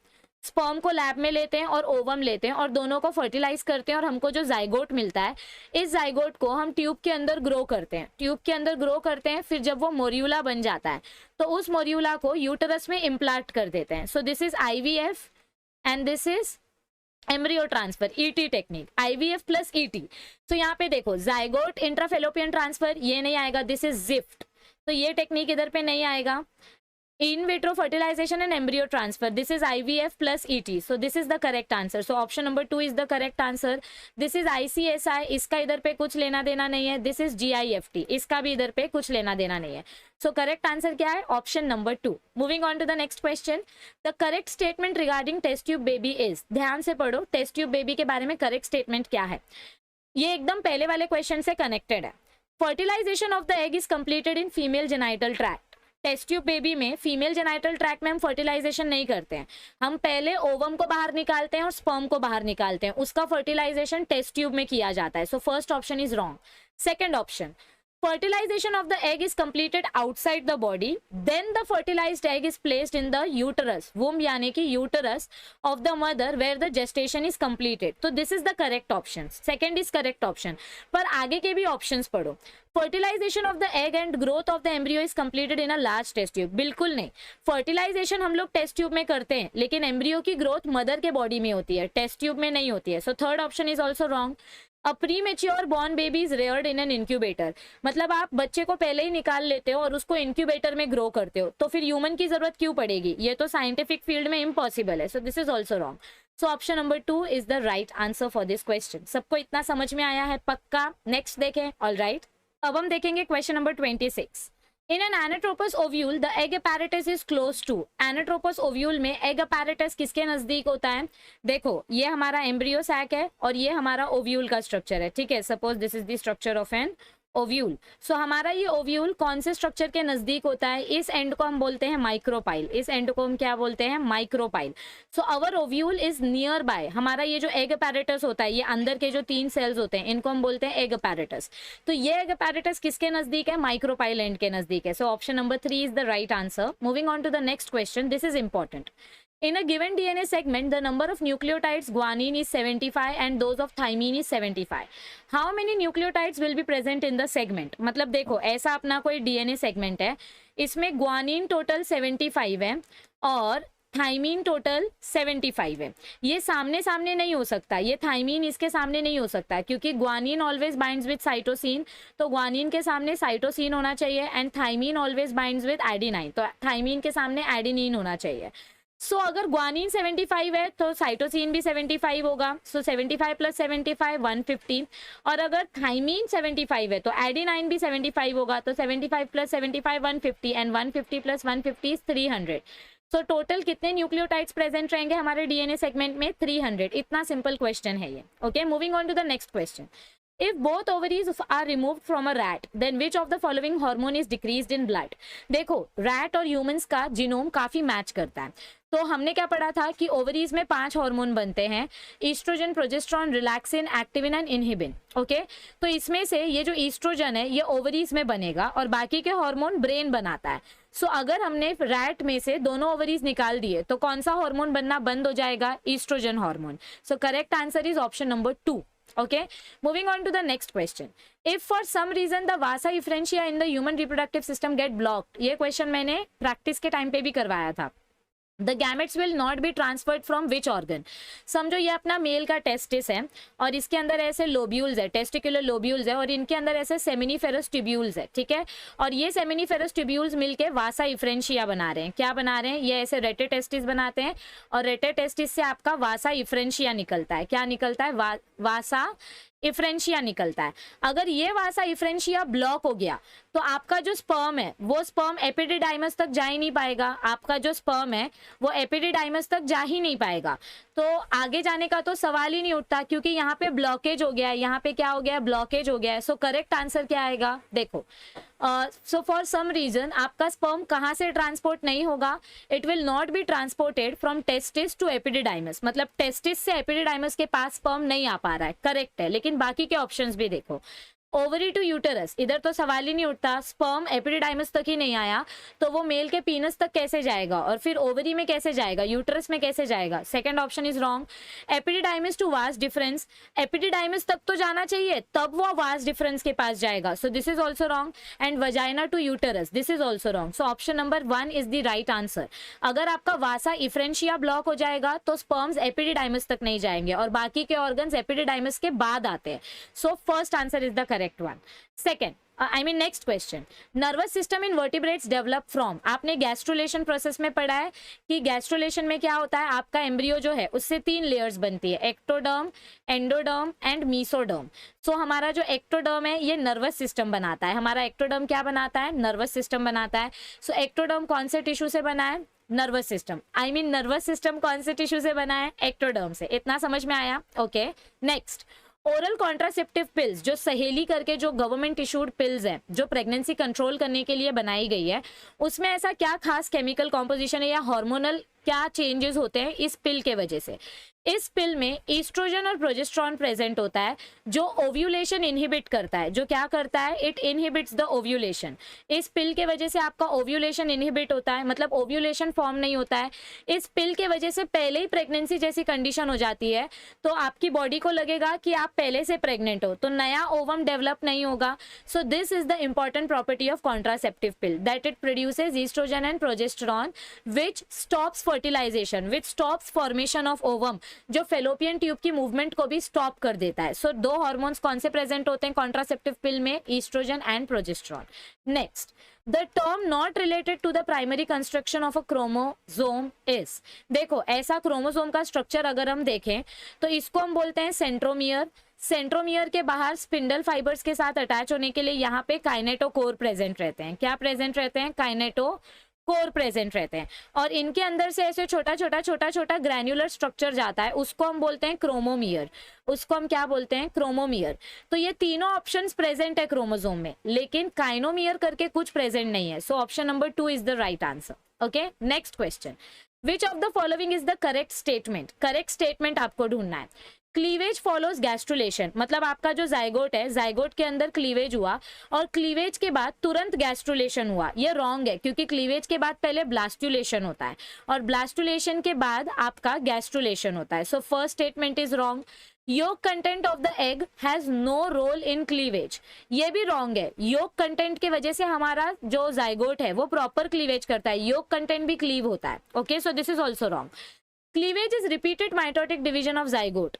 स्पर्म को लैब में लेते हैं और ओवम लेते हैं और दोनों को फर्टिलाइज करते हैं, और हमको जो जाइगोट मिलता है, इस जाइगोट को हम ट्यूब के अंदर ग्रो करते हैं. ट्यूब के अंदर ग्रो करते हैं, फिर जब वो मोरियूला बन जाता है तो उस मोरियूला को यूटरस में इम्प्लांट कर देते हैं. So this is IVF and this is embryo transfer, ET technique, IVF plus ET. तो यहाँ पे देखो, जाइगोट इंट्राफेलोपियन ट्रांसफर ये नहीं आएगा, दिस इज जिफ्ट, तो ये टेक्निक इधर पे नहीं आएगा. In vitro fertilization and embryo transfer, this is IVF plus ET. So this is the correct answer. So option number 2 is the correct answer. This is ICSI, इसका इधर पे कुछ लेना देना नहीं है. दिस इज GIFT, इसका भी इधर पे कुछ लेना देना नहीं है. सो करेक्ट आंसर क्या है, option number 2. Moving on to the next question. The correct statement regarding test tube baby is, ध्यान से पढ़ो, टेस्ट ट्यूब बेबी के बारे में करेक्ट स्टेटमेंट क्या है. ये एकदम पहले वाले क्वेश्चन से कनेक्टेड है. Fertilization of the egg is completed in female genital tract. Test tube baby में फीमेल जेनाइटल ट्रैक्ट में हम फर्टिलाइजेशन नहीं करते हैं, हम पहले ओवम को बाहर निकालते हैं और स्पर्म को बाहर निकालते हैं, उसका फर्टिलाइजेशन टेस्ट ट्यूब में किया जाता है. सो first option is wrong. Second option, fertilization of the egg is completed outside the body, then the fertilized egg is placed in the uterus, womb यानी कि uterus of the mother where the gestation is completed. तो this is the correct option. Second is correct option. पर आगे के भी options पढ़ो. Fertilization of the egg and growth of the embryo is completed in a large test tube. बिल्कुल नहीं. Fertilization हम लोग टेस्ट ट्यूब में करते हैं, लेकिन एम्ब्रियो की ग्रोथ मदर के बॉडी में होती है, टेस्ट ट्यूब में नहीं होती है. So third option is also wrong. A premature born baby is reared in an incubator. मतलब आप बच्चे को पहले ही निकाल लेते हो और उसको इंक्यूबेटर में ग्रो करते हो, तो फिर ह्यूमन की जरूरत क्यों पड़ेगी, ये तो साइंटिफिक फील्ड में इम्पॉसिबल है. So this is also wrong. So option number 2 is the right answer for this question. सबको इतना समझ में आया है पक्का? नेक्स्ट देखें. ऑल राइट, अब हम देखेंगे question number 26. In an anatropous ovule, the egg apparatus is close to. Anatropous ovule में egg apparatus किसके नजदीक होता है? देखो, ये हमारा एम्ब्रियो सैक है और ये हमारा ओव्यूल का स्ट्रक्चर है. ठीक है, suppose this is the structure of an ovule. So हमारा ये ओव्यूल कौन से स्ट्रक्चर के नजदीक होता है? इस एंड को हम बोलते हैं माइक्रोपाइल. इस एंड को हम क्या बोलते हैं? Micropyle. So our ovule is near by. हमारा ये जो एग अपैरेटस होता है, ये अंदर के जो 3 सेल्स होते हैं, इनको हम बोलते हैं एग अपैरेटस. तो ये एग अपैरेटस किसके नजदीक है? माइक्रोपाइल एंड के नजदीक है. So option number 3 is the right answer. Moving on to the next question. This is important. In a given DNA segment, the number of nucleotides guanine is 75 and those of thymine is 75. How many nucleotides will be present in the segment? मतलब देखो, ऐसा अपना कोई DNA segment है, इसमें guanine total 75 है और thiamine total 75 है. ये सामने सामने नहीं हो सकता, ये थाइमीन इसके सामने नहीं हो सकता, क्योंकि guanine always binds with cytosine, तो ग्वानिन के सामने साइटोसिन होना चाहिए, and thymine always binds with adenine, तो थाइमीन के सामने एडेनिन होना चाहिए. सो अगर ग्वानिन 75 है तो साइटोसिन भी 75 होगा, सो 75 प्लस 75 150। और अगर थाइमीन 75 है तो एडिनाइन भी 75 होगा, तो 75 plus 75 150 and 150 plus 150 300। So total कितने न्यूक्लियोटाइड्स प्रेजेंट रहेंगे हमारे डीएनए सेगमेंट में? 300। इतना सिंपल क्वेश्चन है ये। Okay, moving on to the next question. If both ovaries are removed from a rat, then which of the following hormone is decreased in blood? देखो, rat और humans का genome काफी match करता है। तो हमने क्या पढ़ा था कि ओवरीज में 5 हार्मोन बनते हैं, oestrogen, progesterone, relaxin, activin and inhibin. Okay, तो इसमें से ये जो ईस्ट्रोजन है ये ओवरीज में बनेगा और बाकी के हार्मोन ब्रेन बनाता है। सो अगर हमने रैट में से दोनों ओवरीज निकाल दिए तो कौन सा हार्मोन बनना बंद हो जाएगा? Oestrogen hormone. So correct answer is option number 2। Okay, moving on to the next question. If for some reason the vasa efferentia in the human reproductive system get blocked, ये क्वेश्चन मैंने practice के time पे भी करवाया था। The gametes will not be transferred from which organ? समझो ये अपना मेल का टेस्टिस है और इसके अंदर ऐसे लोब्यूल्स है, टेस्टिकुलर लोब्यूल्स है, और इनके अंदर ऐसे सेमिनिफेरस ट्यूब्यूल्स है, ठीक है। और ये सेमिनिफेरस ट्यूब्यूल्स मिलके वासा इफ्रेंशिया बना रहे हैं। क्या बना रहे हैं? ये ऐसे रेटे टेस्टिस बनाते हैं और रेटे टेस्टिस से आपका वासा इफ्रेंशिया निकलता है। क्या निकलता है? वासा इफ्रेंशिया निकलता है। अगर ये वासा इफ्रेंशिया ब्लॉक हो गया तो आपका जो स्पर्म है वो स्पर्म एपिडिडाइमस तक जा ही नहीं पाएगा। आपका जो स्पर्म है वो एपिडिडाइमस तक जा ही नहीं पाएगा, तो आगे जाने का तो सवाल ही नहीं उठता, क्योंकि यहाँ पे ब्लॉकेज हो गया है। यहाँ पे क्या हो गया है? ब्लॉकेज हो गया है। सो करेक्ट आंसर क्या आएगा? देखो, सो फॉर सम रीजन आपका स्पर्म कहाँ से ट्रांसपोर्ट नहीं होगा? It will not be transported from testis to epididymis, मतलब टेस्टिस से एपिडिडाइमस के पास स्पर्म नहीं आ पा रहा है। करेक्ट है, लेकिन बाकी के ऑप्शंस भी देखो। ओवरी टू यूटेरस, इधर तो सवाल ही नहीं उठता, स्पर्म एपिडिडाइमस तक ही नहीं आया तो वो मेल के पीनस तक कैसे जाएगा, और फिर ओवरी में कैसे जाएगा, यूटेरस में कैसे जाएगा? Second option is wrong. Epididymis to vas deferens, epididymis तक तो जाना चाहिए तब वो वास डिफरेंस के पास जाएगा, so this is also wrong. And vagina to uterus, this is also wrong. So option number 1 is the right answer. अगर आपका वासा इफ्रेंशिया ब्लॉक हो जाएगा तो स्पर्म्स एपिडिडाइमस तक नहीं जाएंगे और बाकी के ऑर्गन्स एपिडिडाइमस के बाद आते हैं। So first answer is the correct one. Second, next question, nervous system in vertebrates develop from, आपने गैस्ट्रुलेशन प्रोसेस में पढ़ा है कि गैस्ट्रुलेशन में क्या होता है, आपका एम्ब्रियो जो है उससे 3 लेयर्स बनती है, एक्टोडर्म, एंडोडर्म एंड मीसोडर्म। सो हमारा जो एक्टोडर्म है ये नर्वस सिस्टम बनाता है। हमारा एक्टोडर्म क्या बनाता है? नर्वस सिस्टम बनाता है। सो एक्टोडर्म कौन से टिश्यू से बना है? Nervous system. नर्वस सिस्टम कौन से टिश्यू से बना है? एक्टोडर्म से। इतना समझ में आया? Okay, next, oral contraceptive pills, जो सहेली करके जो गवर्नमेंट इशूड पिल्स है जो प्रेगनेंसी कंट्रोल करने के लिए बनाई गई है, उसमें ऐसा क्या खास केमिकल कॉम्पोजिशन है या हार्मोनल क्या चेंजेस होते हैं इस पिल के वजह से? इस पिल में ईस्ट्रोजन और प्रोजेस्टेरॉन प्रेजेंट होता है जो ओव्यूलेशन इनहिबिट करता है। जो क्या करता है? It inhibits the ovulation. इस पिल के वजह से आपका ओव्यूलेशन इनहिबिट होता है, मतलब ओव्यूलेशन फॉर्म नहीं होता है। इस पिल के वजह से पहले ही प्रेगनेंसी जैसी कंडीशन हो जाती है तो आपकी बॉडी को लगेगा कि आप पहले से प्रेग्नेंट हो, तो नया ओवम डेवलप नहीं होगा। So this is the important property of contraceptive pill, that it produces oestrogen and progesterone which stops fertilization, which stops formation of ovum, जो फेलोपियन ट्यूब की मूवमेंट को भी स्टॉप कर देता है। सो 2 हार्मोन्स कौन से प्रेजेंट होते हैं कॉन्ट्रासेप्टिव पिल में? Oestrogen and progesterone. Next, the term not related to the primary construction of a chromosome is, देखो ऐसा क्रोमोसोम का स्ट्रक्चर अगर हम देखें तो इसको हम बोलते हैं सेंट्रोमियर। सेंट्रोमियर के बाहर स्पिंडल फाइबर्स के साथ अटैच होने के लिए यहाँ पे काइनेटोकोर प्रेजेंट रहते हैं। क्या प्रेजेंट रहते हैं? काइनेटोकोर प्रेजेंट रहते हैं। और इनके अंदर से ऐसे छोटा छोटा ग्रैन्युलर स्ट्रक्चर जाता है, उसको हम बोलते हैं क्रोमोमियर। उसको हम क्या बोलते हैं? क्रोमोमियर। तो ये तीनों ऑप्शंस प्रेजेंट है क्रोमोसोम में, लेकिन काइनोमियर करके कुछ प्रेजेंट नहीं है। So option number 2 is the right answer. Okay, next question, which of the following is the correct statement? Correct statement आपको ढूंढना है। क्लीवेज फॉलोज गैस्ट्रुलेशन, मतलब आपका जो जाइगोट है, जाइगोट के अंदर क्लीवेज हुआ और क्लीवेज के बाद तुरंत गैस्ट्रुलेशन हुआ। ये रॉन्ग है, क्योंकि क्लीवेज के बाद पहले ब्लास्टुलेशन होता है और ब्लास्टुलेशन के बाद आपका गैस्ट्रुलेशन होता है। So first statement is wrong. Yolk content of the egg has no role in cleavage, ये भी रॉन्ग है। योग कंटेंट के वजह से हमारा जो जाइगोट है वो प्रॉपर क्लीवेज करता है, योग कंटेंट भी क्लीव होता है। Okay, so this is also wrong. Cleavage is repeated mitotic division of zygote.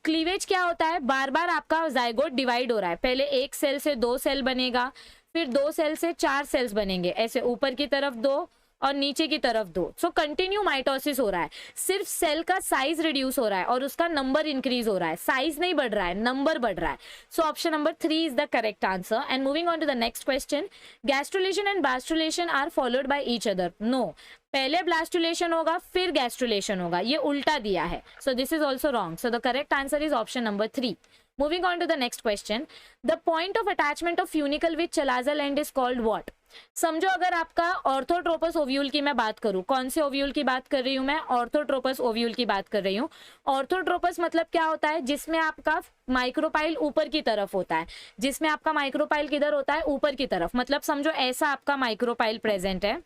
Cleavage क्या होता है? बार बार आपका जाइगोट डिवाइड हो रहा है, पहले 1 सेल से 2 सेल बनेगा, फिर 2 सेल से 4 सेल्स बनेंगे, ऐसे ऊपर की तरफ 2 और नीचे की तरफ 2। सो कंटिन्यू माइटोसिस हो रहा है, सिर्फ सेल का साइज रिड्यूस हो रहा है और उसका नंबर इंक्रीज हो रहा है, साइज नहीं बढ़ रहा है, नंबर बढ़ रहा है। So option number 3 is the correct answer. And moving on to the next question, gastrulation and blastulation are followed by each other. No, पहले ब्लास्टुलेशन होगा फिर गैस्ट्रुलेशन होगा, ये उल्टा दिया है। So this is also wrong. So the correct answer is option number 3। Moving on to the next question, the point of attachment of funicle with chalaza end is called what? समझो अगर आपका orthotropous ovule की मैं बात करूं, कौन से ovule की बात कर रही हूं मैं? ऑर्थोट्रोपस ओव्यूल की बात कर रही हूं। ऑर्थोट्रोपस मतलब क्या होता है? जिसमें आपका माइक्रोपाइल ऊपर की तरफ होता है। जिसमें आपका माइक्रोपाइल किधर होता है? ऊपर की तरफ। मतलब समझो ऐसा आपका माइक्रोपाइल प्रेजेंट है,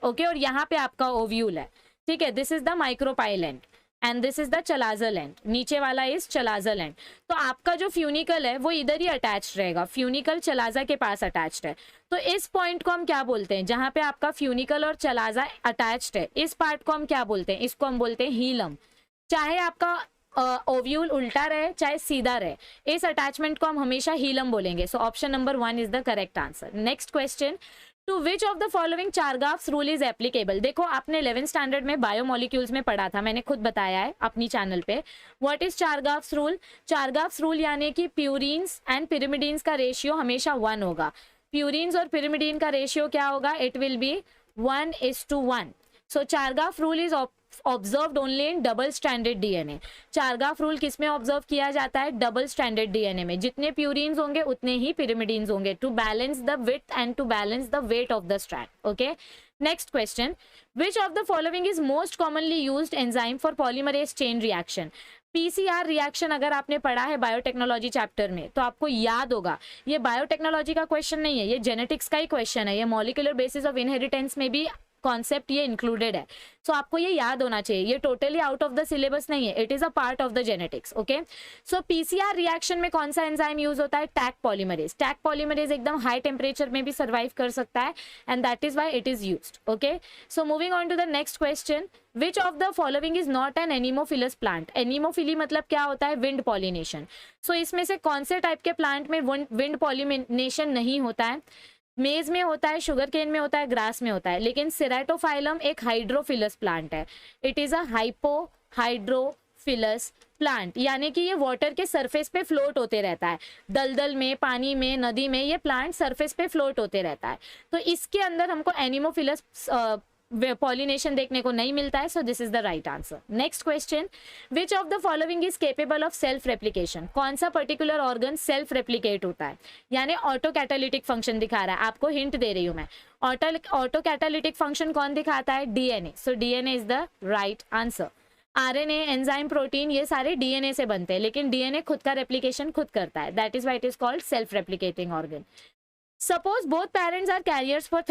ओके, और यहाँ पे आपका ओव्यूल है, ठीक है। This is the micropyle and and this is the chalazal end, नीचे वाला इज चलाजल एंड। तो आपका जो फ्यूनिकल है वो इधर ही अटैच रहेगा, फ्यूनिकल चलाजा के पास अटैच्ड है। तो इस पॉइंट को हम क्या बोलते हैं? जहां पे आपका फ्यूनिकल और चलाजा अटैच्ड है, इस पार्ट को हम क्या बोलते हैं? इसको हम बोलते हैं हीलम। चाहे आपका ओव्यूल उल्टा रहे चाहे सीधा रहे, इस अटैचमेंट को हम हमेशा हीलम बोलेंगे। So option number 1 is the correct answer. Next question, to which of the following Chargaff's rule is applicable? देखो आपने 11th स्टैंडर्ड में बायोमोलिक्यूल्स में पढ़ा था, मैंने खुद बताया है अपनी चैनल पे। What is Chargaff's rule? Chargaff's rule यानी कि प्यूरिन्स एंड पिरिमिडीन्स का रेशियो हमेशा 1 होगा। प्यूरिन्स और पिरिमिडीन का रेशियो क्या होगा? It will be 1:1। So चारगाफ rule is observed only in double standard DNA. चारगाफ rule किसमें ऑब्जर्व किया जाता है? डबल स्टैंडर्ड डीएनए में। जितने प्यूरिन्स होंगे उतने ही पिरिमिडीन्स होंगे, to balance the width and to balance the weight of the strand, okay. Next question, which of the following is most commonly used enzyme for polymerase chain reaction? PCR reaction अगर आपने पढ़ा है biotechnology chapter में तो आपको याद होगा, ये बायोटेक्नोलॉजी का क्वेश्चन नहीं है, ये जेनेटिक्स का ही क्वेश्चन है। ये मॉलिक्यूलर बेसिस ऑफ इनहेरिटेंस में भी कॉन्सेप्ट ये इंक्लूडेड है। सो आपको ये याद होना चाहिए, ये totally out of the syllabus नहीं है, it is a part of the genetics, okay. So PCR reaction में कौन सा एंजाइम यूज होता है? Taq polymerase. टैक पॉलीमरेज एकदम हाई टेम्परेचर में भी सर्वाइव कर सकता है and that is why it is used, okay. So moving on to the next question, which of the following is not an anemophilous plant? Anemophily मतलब क्या होता है? Wind pollination. सो इसमें से कौन से टाइप के प्लांट में विंड पॉलिनेशन नहीं होता है? मेज में होता है, शुगर केन में होता है, ग्रास में होता है। लेकिन सेराटोफाइलम एक हाइड्रोफिलस प्लांट है, इट इज अ हाइपोहाइड्रोफिलस प्लांट, यानी कि ये वाटर के सरफेस पे फ्लोट होते रहता है। दलदल में, पानी में, नदी में ये प्लांट सरफेस पे फ्लोट होते रहता है। तो इसके अंदर हमको एनिमोफिलस पॉलिनेशन देखने को नहीं मिलता है। So this is the right answer. Next question, which of the following is capable of self replication? कौन सा पर्टिकुलर ऑर्गन सेल्फ रेप्लिकेट होता है, यानी ऑटो कैटालिटिक फंक्शन दिखा रहा है? आपको हिंट दे रही हूं मैं, ऑटो कैटालिटिक फंक्शन कौन दिखाता है? DNA. So DNA is the right answer. RNA, enzyme, protein ये सारे डीएनए से बनते हैं, लेकिन डीएनए खुद का रेप्लिकेशन खुद करता है, that is why it is called self replicating organ. Suppose both parents are carriers for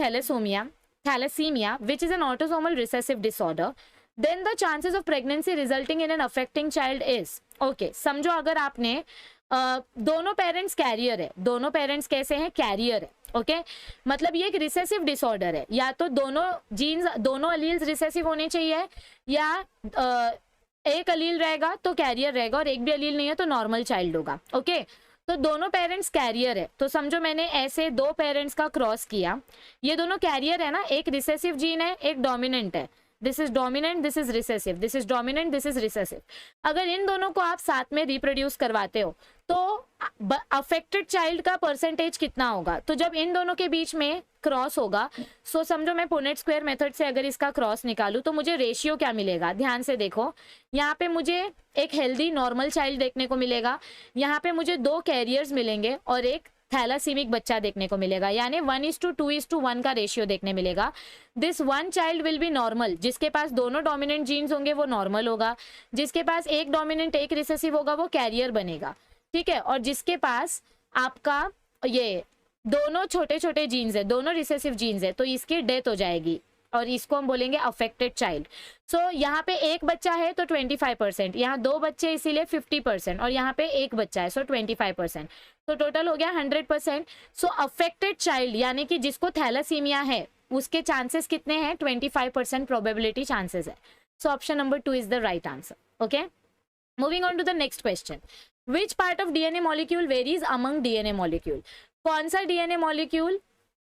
thalassemia, which is an autosomal recessive disorder, then the chances of pregnancy resulting in an affecting child is, okay, समझो अगर आपने दोनों parents career है, दोनों parents कैसे हैं? Career है, okay. मतलब ये एक रिसेसिव डिसऑर्डर है, या तो दोनों जीन्स, दोनों अलील्स रिसेसिव होने चाहिए, या एक अलील रहेगा तो कैरियर रहेगा और एक भी अलील नहीं है तो नॉर्मल चाइल्ड होगा, ओके। तो दोनों पेरेंट्स कैरियर है, तो समझो मैंने ऐसे दो पेरेंट्स का क्रॉस किया, ये दोनों कैरियर है ना, एक रिसेसिव जीन है, एक डोमिनेंट है। This is dominant, this is recessive, this is dominant, this is recessive. अगर इन दोनों को आप साथ में रिप्रोड्यूस करवाते हो तो अफेक्टेड चाइल्ड का परसेंटेज कितना होगा? तो जब इन दोनों के बीच में क्रॉस होगा, सो समझो मैं पुनेट स्क्वायर मेथड से अगर इसका क्रॉस निकालूं तो मुझे रेशियो क्या मिलेगा? ध्यान से देखो, यहाँ पे मुझे एक हेल्दी नॉर्मल चाइल्ड देखने को मिलेगा, यहाँ पे मुझे 2 कैरियर्स मिलेंगे और एक थैलासीमिक बच्चा देखने को मिलेगा, यानी 1:2:1 का रेशियो देखने मिलेगा। This one child will be normal, जिसके पास दोनों डोमिनेंट जीन्स होंगे वो नॉर्मल होगा, जिसके पास एक डोमिनेंट एक रिसेसिव होगा वो कैरियर बनेगा, ठीक है। और जिसके पास आपका ये दोनों छोटे छोटे जीन्स है, दोनों रिसेसिव जीन्स है, तो इसकी डेथ हो जाएगी और इसको हम बोलेंगे अफेक्टेड चाइल्ड। सो यहाँ पे एक बच्चा है तो 25%, यहाँ 2 बच्चे इसीलिए 50%, और यहाँ पे एक बच्चा है सो 25%, तो टोटल हो गया 100%। सो अफेक्टेड चाइल्ड यानी कि जिसको थैलासीमिया है उसके चांसेस कितने हैं? 25% प्रोबेबिलिटी चांसेस है। So option number 2 is the right answer, okay. Moving on to the next question, which part of DNA molecule varies among DNA molecule? कौन सा डीएनए मॉलिक्यूल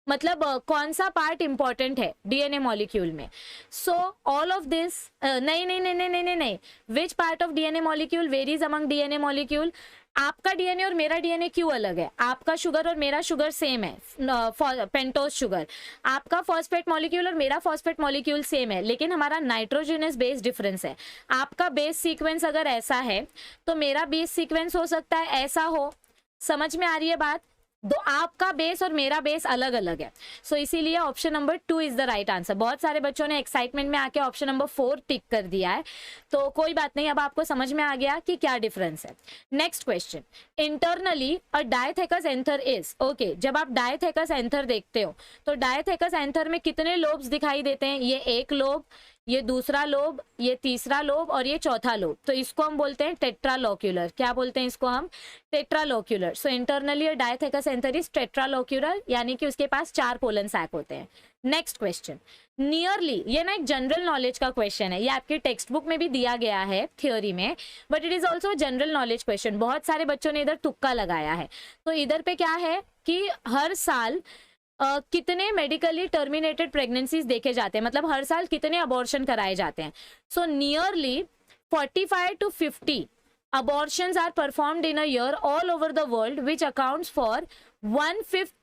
मतलब कौन सा पार्ट इंपॉर्टेंट है डीएनए मॉलिक्यूल में. So all of this, नहीं नहीं नहीं नहीं नहीं नहीं, विच part of DNA molecule varies among DNA molecule. आपका डीएनए और मेरा डीएनए क्यों अलग है? आपका शुगर और मेरा शुगर सेम है, पेंटोज शुगर. आपका फॉस्फेट मॉलिक्यूल और मेरा फॉस्फेट मॉलिक्यूल सेम है, लेकिन हमारा नाइट्रोजनस बेस डिफरेंस है. आपका बेस सीक्वेंस अगर ऐसा है तो मेरा बेस सीक्वेंस हो सकता है ऐसा हो. समझ में आ रही है बात? तो आपका बेस और मेरा बेस अलग अलग है. सो इसीलिए option number 2 is the right answer. बहुत सारे बच्चों ने एक्साइटमेंट में आके ऑप्शन नंबर 4 टिक कर दिया है, तो कोई बात नहीं, अब आपको समझ में आ गया कि क्या डिफरेंस है. Next question, internally a dithecous anther is. Okay, जब आप डायथेकस एंथर देखते हो तो डायथेकस एंथर में कितने लोब्स दिखाई देते हैं? ये एक लोब, ये दूसरा लोब, ये तीसरा लोब और ये चौथा लोब. तो इसको हम बोलते हैं टेट्रालोक्यूलर. क्या बोलते हैं इसको हम? टेट्रालोक्यूलर. सो इंटरनली डायथेकस एंथर इज टेट्रालोक्यूलर, यानी कि उसके पास 4 पोलन सैक होते हैं. नेक्स्ट क्वेश्चन, नियरली, ये ना एक जनरल नॉलेज का क्वेश्चन है, ये आपके टेक्स्ट बुक में भी दिया गया है थियोरी में, but it is also general knowledge question. बहुत सारे बच्चों ने इधर तुक्का लगाया है. तो इधर पे क्या है कि हर साल कितने मेडिकली टर्मिनेटेड प्रेगनेंसीज देखे जाते हैं, मतलब हर साल कितने अबॉर्शन कराए जाते हैं. So nearly 45 to 50 abortions are performed in a year all over the world, which accounts for 1/5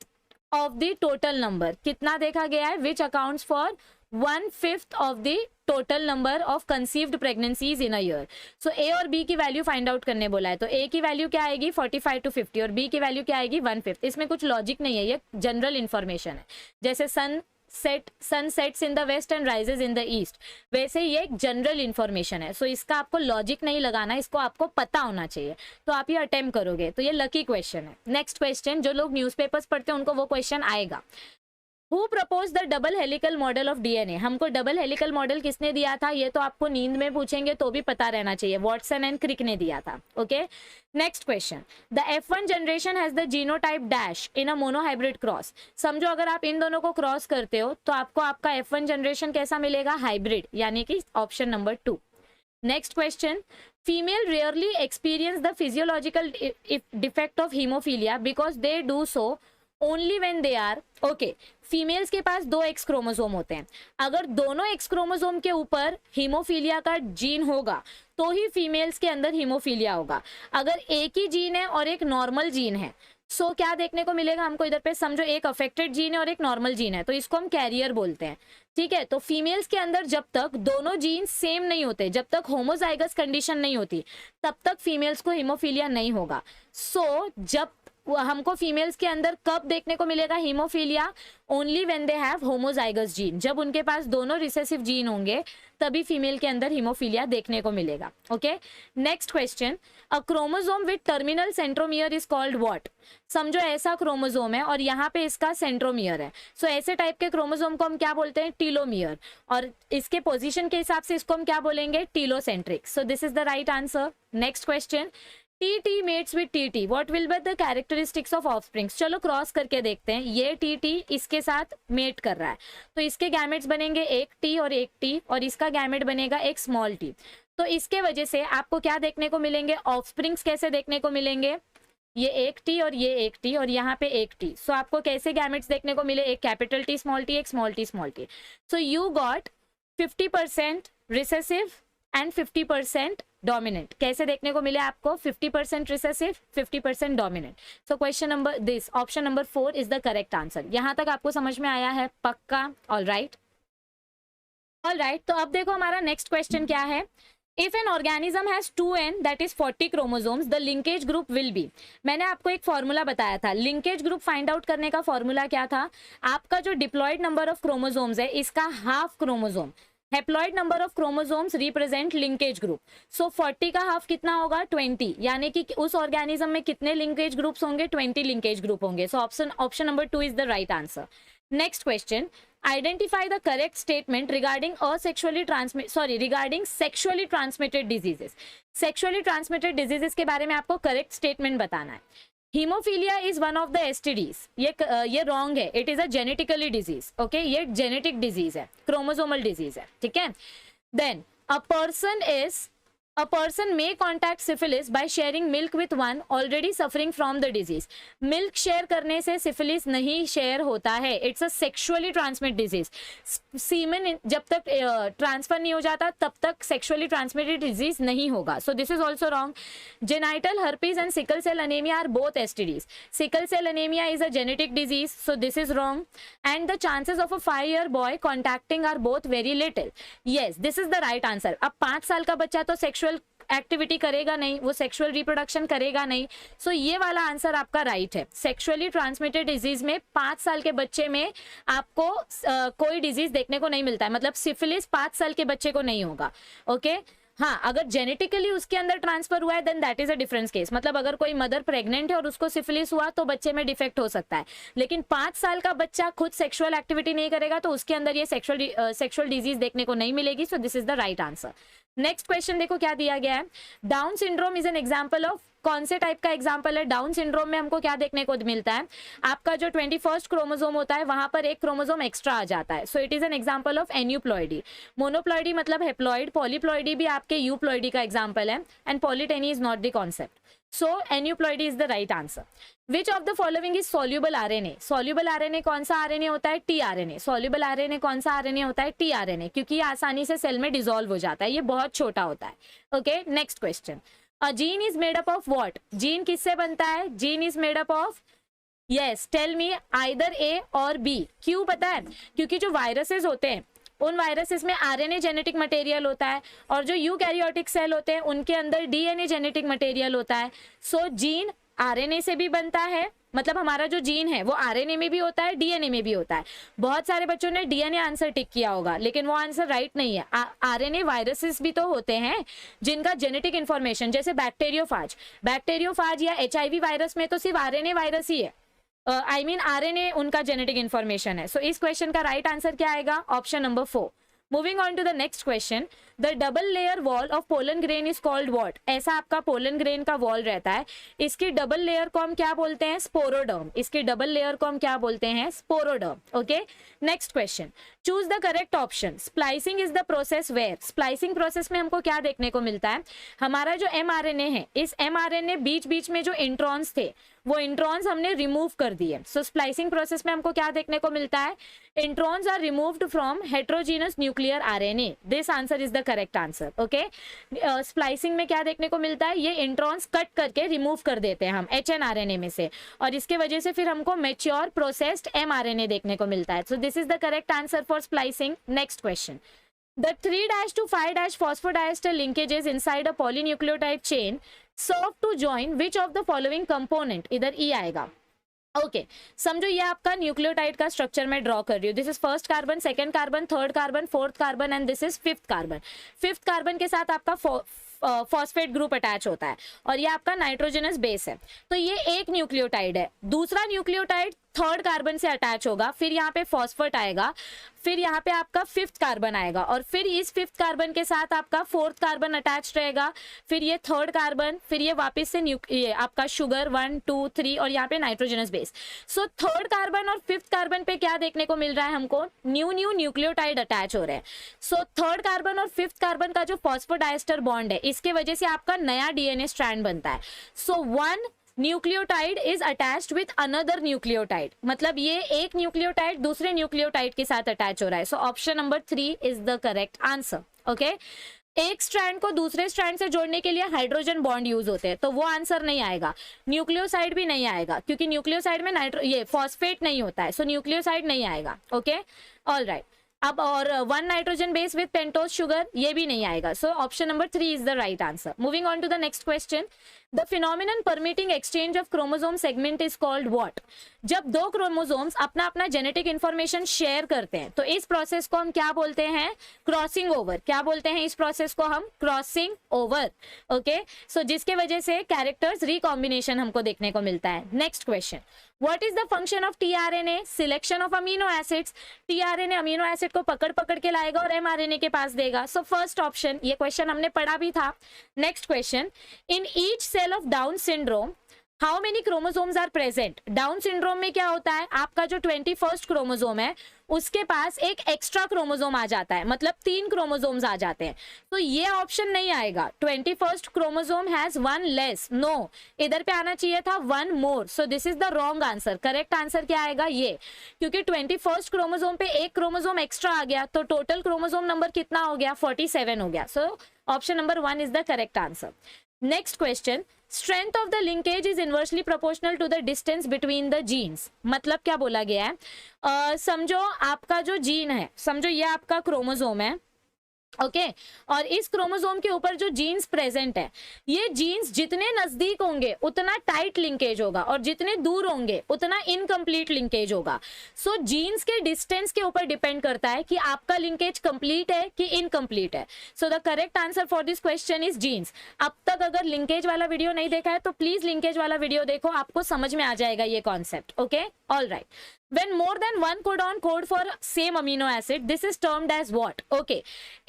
of the total number. कितना देखा गया है? Which accounts for 1/5 of the total number of conceived pregnancies in a year. So A और B की value find out करने बोला है. तो A की वैल्यू क्या आएगी? 45 to 50 और B की वैल्यू क्या आएगी? 1/5. इसमें कुछ लॉजिक नहीं है, ये जनरल इंफॉर्मेशन है. जैसे sun sets in the west and rises in the east, वैसे ये एक जनरल इंफॉर्मेशन है. सो इसका आपको लॉजिक नहीं लगाना, इसको आपको पता होना चाहिए, तो आप ये अटेम्प्ट करोगे. तो ये लकी क्वेश्चन है. नेक्स्ट क्वेश्चन, जो लोग न्यूज़पेपर्स पढ़ते हैं उनको वो क्वेश्चन आएगा. Who proposed the double helical model of DNA? हमको डबल हेलिकल मॉडल किसने दिया था? ये तो आपको नींद में पूछेंगे तो भी पता रहना चाहिए. वॉटसन एंड क्रिक ने दिया था. Okay, next question, the F1 generation has the genotype dash in a monohybrid cross. समझो अगर आप इन दोनों को क्रॉस करते हो तो आपको आपका F1 जनरेशन कैसा मिलेगा? हाइब्रिड, यानी कि option number 2. Next question, female rarely experience the physiological defect of haemophilia because they do so only when they are. Okay, females के पास 2 एक्स क्रोमोसोम होते हैं. अगर दोनों एक्स क्रोमोसोम के ऊपर हीमोफीलिया का जीन होगा तो ही फीमेल्स के अंदर हीमोफीलिया होगा. अगर एक ही जीन है और एक नॉर्मल जीन है, सो क्या देखने को मिलेगा हमको? इधर पे समझो एक अफेक्टेड जीन है और एक नॉर्मल जीन है, तो इसको हम कैरियर बोलते हैं. ठीक है, तो फीमेल्स के अंदर जब तक दोनों जीन सेम नहीं होते, जब तक होमोजाइगस कंडीशन नहीं होती, तब तक फीमेल्स को हीमोफीलिया नहीं होगा. सो जब हमको फीमेल्स के अंदर कब देखने को मिलेगा haemophilia? Only when they have homozygous gene. जब उनके पास दोनों रिसेसिव जीन होंगे तभी फीमेल के अंदर हीमोफीलिया देखने को मिलेगा. Okay, next question, a chromosome with terminal centromere is called what. समझो ऐसा क्रोमोसोम है और यहाँ पे इसका सेंट्रोमियर है. सो ऐसे टाइप के क्रोमोसोम को हम क्या बोलते हैं? टीलोमियर. और इसके पोजीशन के हिसाब से इसको हम क्या बोलेंगे? Telocentric. So this is the right answer. Next question, TT mates with TT, what will be the characteristics of offsprings? चलो क्रॉस करके देखते हैं. ये TT इसके साथ मेट कर रहा है, तो इसके गैमेट्स बनेंगे एक T और एक T, और इसका गैमेट बनेगा एक स्मॉल t. तो इसके वजह से आपको क्या देखने को मिलेंगे? ऑफस्प्रिंग्स कैसे देखने को मिलेंगे? ये एक T और ये एक T और यहाँ पे एक T. सो आपको कैसे गैमेट्स देखने को मिले? एक कैपिटल T स्मॉल t, एक small t small t. So you got 50% recessive and 50% dominant. कैसे देखने को मिले आपको? 50% recessive, 50% dominant. So question number this option number 4 is the correct answer. यहां तक आपको समझ में आया है? पक्का? All right, all right. तो अब देखो हमारा नेक्स्ट क्वेश्चन क्या है. If an organism has 2n that is 40 chromosomes, the linkage group will be. मैंने आपको एक फॉर्मूला बताया था. लिंकेज ग्रुप फाइंड आउट करने का फॉर्मूला क्या था? आपका जो डिप्लॉयड नंबर ऑफ क्रोमोसोम्स है, इसका half chromosome. Haploid number of chromosomes represent linkage group. So 40 का हाफ कितना होगा? 20. यानी कि उस ऑर्गेनिज्म में कितने लिंकेज ग्रुप्स होंगे? 20 लिंकेज ग्रुप होंगे. So option number 2 is the right answer. Next question, identify the correct statement regarding sexually transmitted diseases. Sexually transmitted diseases के बारे में आपको करेक्ट स्टेटमेंट बताना है. Haemophilia is one of the STDs. ये wrong है. It is a genetically disease. Okay, ये genetic disease है, क्रोमोसोमल डिजीज है. ठीक है. Then a person is A person may contact syphilis by sharing milk with one already suffering from the disease. Milk share करने से syphilis नहीं share होता है. It's a sexually transmitted disease. Semen जब तक transfer नहीं हो जाता तब तक sexually transmitted disease नहीं होगा. So this is also wrong. Genital herpes and sickle cell anemia are both STDs. Sickle cell anemia is a genetic disease, so this is wrong. And the chances of a 5-year boy contacting are both very little. Yes, this is the right answer. अब 5 साल का बच्चा तो sexual activity करेगा नहीं, वो sexual reproduction करेगा नहीं. सो ये वाला आंसर आपका राइट है. सेक्सुअली ट्रांसमिटेड डिजीज में 5 साल के बच्चे में आपको कोई डिजीज देखने को नहीं मिलता है. मतलब सिफिलिस 5 साल के बच्चे को नहीं होगा. ओके हाँ, अगर जेनेटिकली उसके अंदर ट्रांसफर हुआ है then that is a difference case. मतलब अगर कोई मदर प्रेग्नेंट है और उसको सिफिलिस हुआ तो बच्चे में डिफेक्ट हो सकता है. लेकिन 5 साल का बच्चा खुद सेक्सुअल एक्टिविटी नहीं करेगा तो उसके अंदर ये सेक्सुअल डिजीज देखने को नहीं मिलेगी. सो this is the right answer. Next question देखो क्या दिया गया है. Down syndrome is an example of, कौन से टाइप का एग्जाम्पल है. डाउन सिंड्रोम में हमको क्या देखने को मिलता है, आपका जो 21st क्रोमोसोम होता है वहां पर एक क्रोमोसोम एक्स्ट्रा आ जाता है. So it is an example of aneuploidy. Monoploidy मतलब हेप्लॉइड, पॉलीप्लॉइडी भी आपके यूप्लॉइडी का एग्जाम्पल है. And polyteny is not the concept. So aneuploidy is the right answer. Which of the following is soluble RNA. Soluble RNA कौन सा RNA होता है, tRNA. Soluble RNA कौन सा आरएनए होता है, टीआरएनए, क्योंकि ये आसानी से सेल में डिसॉल्व हो जाता है, ये बहुत छोटा होता है. Okay next question. A gene is made up of what. Gene किससे बनता है, gene is made up of, yes tell me, either A और बी. क्यों पता है, क्योंकि जो वायरसेस होते हैं उन वायरसेस में आरएनए जेनेटिक मटेरियल होता है और जो यूकैरियोटिक सेल होते हैं उनके अंदर डीएनए जेनेटिक मटेरियल होता है. सो जीन आरएनए से भी बनता है, मतलब हमारा जो जीन है वो आरएनए में भी होता है, डीएनए में भी होता है. बहुत सारे बच्चों ने डीएनए आंसर टिक किया होगा लेकिन वो आंसर राइट नहीं है. आरएनए वायरसेस भी तो होते हैं जिनका जेनेटिक इंफॉर्मेशन, जैसे बैक्टीरियोफाज या एचआईवी वायरस में तो सिर्फ आरएनए वायरस ही है, आई मीन आरएनए उनका जेनेटिक इंफॉर्मेशन है. सो इस क्वेश्चन का राइट आंसर क्या आएगा, option number 4. Moving on to the next question, the double layer wall of pollen grain is called what. ऐसा आपका pollen grain का wall रहता है, इसकी double layer को हम क्या बोलते हैं, स्पोरोडर्म. इसकी double layer को हम क्या बोलते हैं, sporoderm. Okay next question. Choose the correct option. Splicing is the process where. Splicing process में हमको क्या देखने को मिलता है, हमारा जो mRNA है, इस mRNA बीच बीच में जो इंट्रॉन्स थे वो इंट्रॉन्स हमने रिमूव कर दिए. सो स्प्लाइसिंग प्रोसेस में हमको क्या देखने को मिलता है, introns are removed from heterogeneous nuclear RNA. This answer is the correct answer. Okay splicing में क्या देखने को मिलता है, ये इंट्रॉन्स कट करके रिमूव कर देते हैं हम HNRNA में से और इसके वजह से फिर हमको मेच्योर प्रोसेस्ड mRNA देखने को मिलता है. So this is the correct answer for splicing. Next question. The 3' to 5' phosphodiester linkages inside a polynucleotide chain serve to join which of the following component. इधर E आएगा. ओके समझो ये आपका nucleotide का स्ट्रक्चर मैं ड्रॉ कर रही हूँ. This is first carbon, second carbon, third carbon, fourth carbon and this is fifth carbon. Fifth carbon के साथ आपका फॉस्फेट ग्रुप अटैच होता है और ये आपका नाइट्रोजनस बेस है. तो ये एक न्यूक्लियोटाइड है. दूसरा न्यूक्लियोटाइड थर्ड कार्बन से अटैच होगा, फिर यहाँ पे फॉस्फेट आएगा, फिर यहाँ पे आपका फिफ्थ कार्बन आएगा और फिर इस फिफ्थ कार्बन के साथ आपका फोर्थ कार्बन अटैच रहेगा, फिर ये थर्ड कार्बन, फिर ये वापस से ये आपका शुगर 1 2 3 और यहाँ पे nitrogenous base. So third carbon और फिफ्थ कार्बन पे क्या देखने को मिल रहा है हमको, न्यू न्यूक्लियोटाइड अटैच हो रहे हैं. सो थर्ड कार्बन और फिफ्थ कार्बन का जो फॉस्फोडाइस्टर बॉन्ड है इसके वजह से आपका नया डीएनए स्ट्रैंड बनता है. So one nucleotide is attached with another nucleotide, मतलब ये एक न्यूक्लियोटाइड दूसरे न्यूक्लियोटाइड के साथ अटैच हो रहा है. So option number 3 is the correct answer. Okay एक स्ट्रैंड को दूसरे स्ट्रैंड से जोड़ने के लिए हाइड्रोजन बॉन्ड यूज होते हैं, तो वो आंसर नहीं आएगा. न्यूक्लियोसाइड भी नहीं आएगा क्योंकि न्यूक्लियोसाइड में ये फॉस्फेट नहीं होता है, सो न्यूक्लियोसाइड नहीं आएगा. Okay all right. अब और 1 nitrogen base with pentose sugar ये भी नहीं आएगा. So option number 3 is the right answer. Moving on to the next question. The phenomenon permitting exchange of chromosome segment is called what. जब दो chromosomes अपना अपना जेनेटिक इंफॉर्मेशन शेयर करते हैं तो इस प्रोसेस को हम क्या बोलते हैं, क्रॉसिंग ओवर. क्या बोलते हैं इस प्रोसेस को हम, क्रॉसिंग ओवर. ओके सो जिसके वजह से कैरेक्टर्स रिकॉम्बिनेशन हमको देखने को मिलता है. Next question. What is the function of tRNA? Selection of amino acids. tRNA amino acid को पकड़ पकड़ के लाएगा और mRNA के पास देगा. सो फर्स्ट ऑप्शन, ये क्वेश्चन हमने पढ़ा भी था. Next question. In each cell of Down syndrome how many chromosomes are present. Down syndrome में क्या होता है, आपका जो 21st क्रोमोसोम है उसके पास एक एक्स्ट्रा क्रोमोसोम आ जाता है, मतलब 3 क्रोमोसोम्स आ जाते हैं, तो ये ऑप्शन नहीं आएगा। 21st chromosome has 1 less, no, इधर पे आना चाहिए था 1 more, so this is the wrong answer. Correct answer क्या आएगा, ये, क्योंकि 21st क्रोमोसोम पे एक क्रोमोसोम एक्स्ट्रा आ गया, तो टोटल क्रोमोसोम नंबर कितना हो गया, 47 हो गया। So option number 1 is the correct answer. Next question, strength of the linkage is inversely proportional to the distance between the genes. मतलब क्या बोला गया है, समझो आपका जो जीन है, समझो ये आपका क्रोमोसोम है, ओके और इस क्रोमोसोम के ऊपर जो जीन्स प्रेजेंट है, ये जीन्स जितने नजदीक होंगे उतना टाइट लिंकेज होगा और जितने दूर होंगे उतना इनकम्प्लीट लिंकेज होगा। सो जीन्स के डिस्टेंस के ऊपर डिपेंड करता है कि आपका लिंकेज कंप्लीट है कि इनकम्प्लीट है। So the correct answer for this question is genes. अब तक अगर लिंकेज वाला वीडियो नहीं देखा है तो प्लीज लिंकेज वाला वीडियो देखो, आपको समझ में आ जाएगा ये concept. Okay, all right. When more than one codon code for same amino acid, this is termed as what? Okay,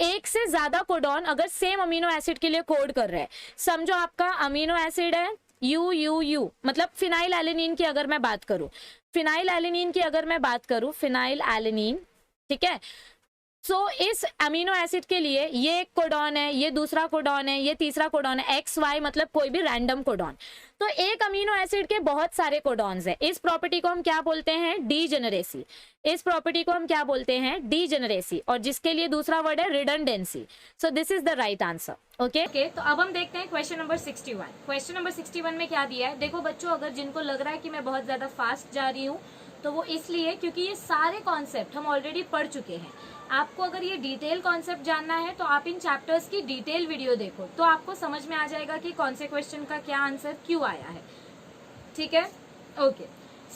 एक से ज्यादा कोडॉन अगर सेम अमीनो एसिड के लिए कोड कर रहे हैं, समझो आपका अमीनो एसिड है यू, मतलब फिनाइल एलेनिन की अगर मैं बात करूं, फिनाइल एलेनिन की अगर मैं बात करूं, फिनाइल एलेनिन, ठीक है। सो इस अमीनो एसिड के लिए ये एक कोडॉन है, ये दूसरा कोडॉन है, ये तीसरा कोडॉन है, एक्स वाई, मतलब कोई भी रैंडम कोडॉन। तो एक अमीनो एसिड के बहुत सारे कोडॉन्स हैं, इस प्रॉपर्टी को हम क्या बोलते हैं, डीजेनरेसी। इस प्रॉपर्टी को हम क्या बोलते हैं, डीजेनरेसी, और जिसके लिए दूसरा वर्ड है redundancy. So this is the right answer. Okay, तो अब हम देखते हैं क्वेश्चन नंबर 61। क्वेश्चन नंबर 61 में क्या दिया है, देखो बच्चों, अगर जिनको लग रहा है कि मैं बहुत ज्यादा फास्ट जा रही हूँ तो वो इसलिए क्योंकि ये सारे कॉन्सेप्ट हम ऑलरेडी पढ़ चुके हैं। आपको अगर ये डिटेल कॉन्सेप्ट जानना है तो आप इन चैप्टर्स की डिटेल वीडियो देखो, तो आपको समझ में आ जाएगा कि कौन से क्वेश्चन का क्या आंसर क्यों आया है। ठीक है, ओके।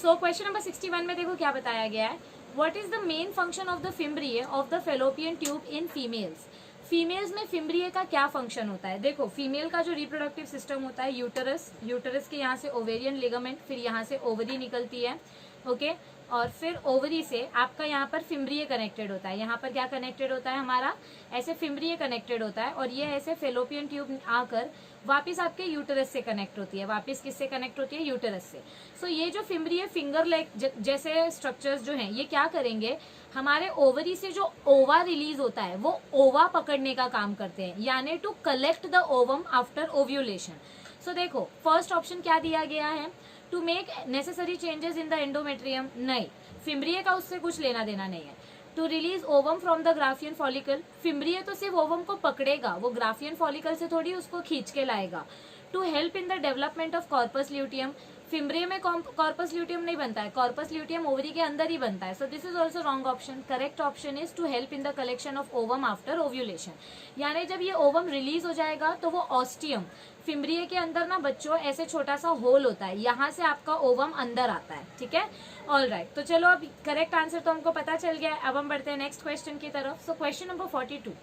सो क्वेश्चन नंबर 61 में देखो क्या बताया गया है, what is the main function of the fimbriae of the fallopian tube in females. Females में फिम्ब्रिए का क्या फंक्शन होता है। देखो, फीमेल का जो रिप्रोडक्टिव सिस्टम होता है, यूटरस, यूटरस के यहाँ से ओवेरियन लिगामेंट, फिर यहाँ से ओवरी निकलती है, ओके और फिर ओवरी से आपका यहाँ पर फिम्ब्रिए कनेक्टेड होता है। यहाँ पर क्या कनेक्टेड होता है हमारा, ऐसे फिम्ब्रिए कनेक्टेड होता है, और ये ऐसे फेलोपियन ट्यूब आकर वापस आपके यूटरस से कनेक्ट होती है। वापस किससे कनेक्ट होती है, यूटरस से। सो ये जो फिम्ब्रिए फिंगर लाइक जैसे स्ट्रक्चर्स जो हैं, ये क्या करेंगे, हमारे ओवरी से जो ओवा रिलीज होता है वो ओवा पकड़ने का काम करते हैं, यानी to collect the ovum after ovulation. So देखो, फर्स्ट ऑप्शन क्या दिया गया है, to make necessary changes in the endometrium, नहीं, फिम्ब्रिए का उससे कुछ लेना देना नहीं है। To release ovum from the graafian follicle, fimbriae तो सिर्फ ओवम को पकड़ेगा, वो ग्राफियन फॉलिकल से थोड़ी उसको खींच के लाएगा। To help in the development of corpus luteum, fimbriae में कॉर्पस ल्यूटियम नहीं बनता है, कॉर्पस ल्यूटियम ओवरी के अंदर ही बनता है। So this is also wrong option. Correct option is to help in the collection of ovum after ovulation, यानी जब ये ओवम रिलीज हो जाएगा तो वो ऑस्टियम, फिम्ब्रिए के अंदर ना बच्चों ऐसे छोटा सा होल होता है, यहाँ से आपका ओवम अंदर आता है। ठीक है, ऑल राइट। तो चलो, अब करेक्ट आंसर तो हमको पता चल गया है, अब हम बढ़ते हैं नेक्स्ट क्वेश्चन की तरफ। So question number 42,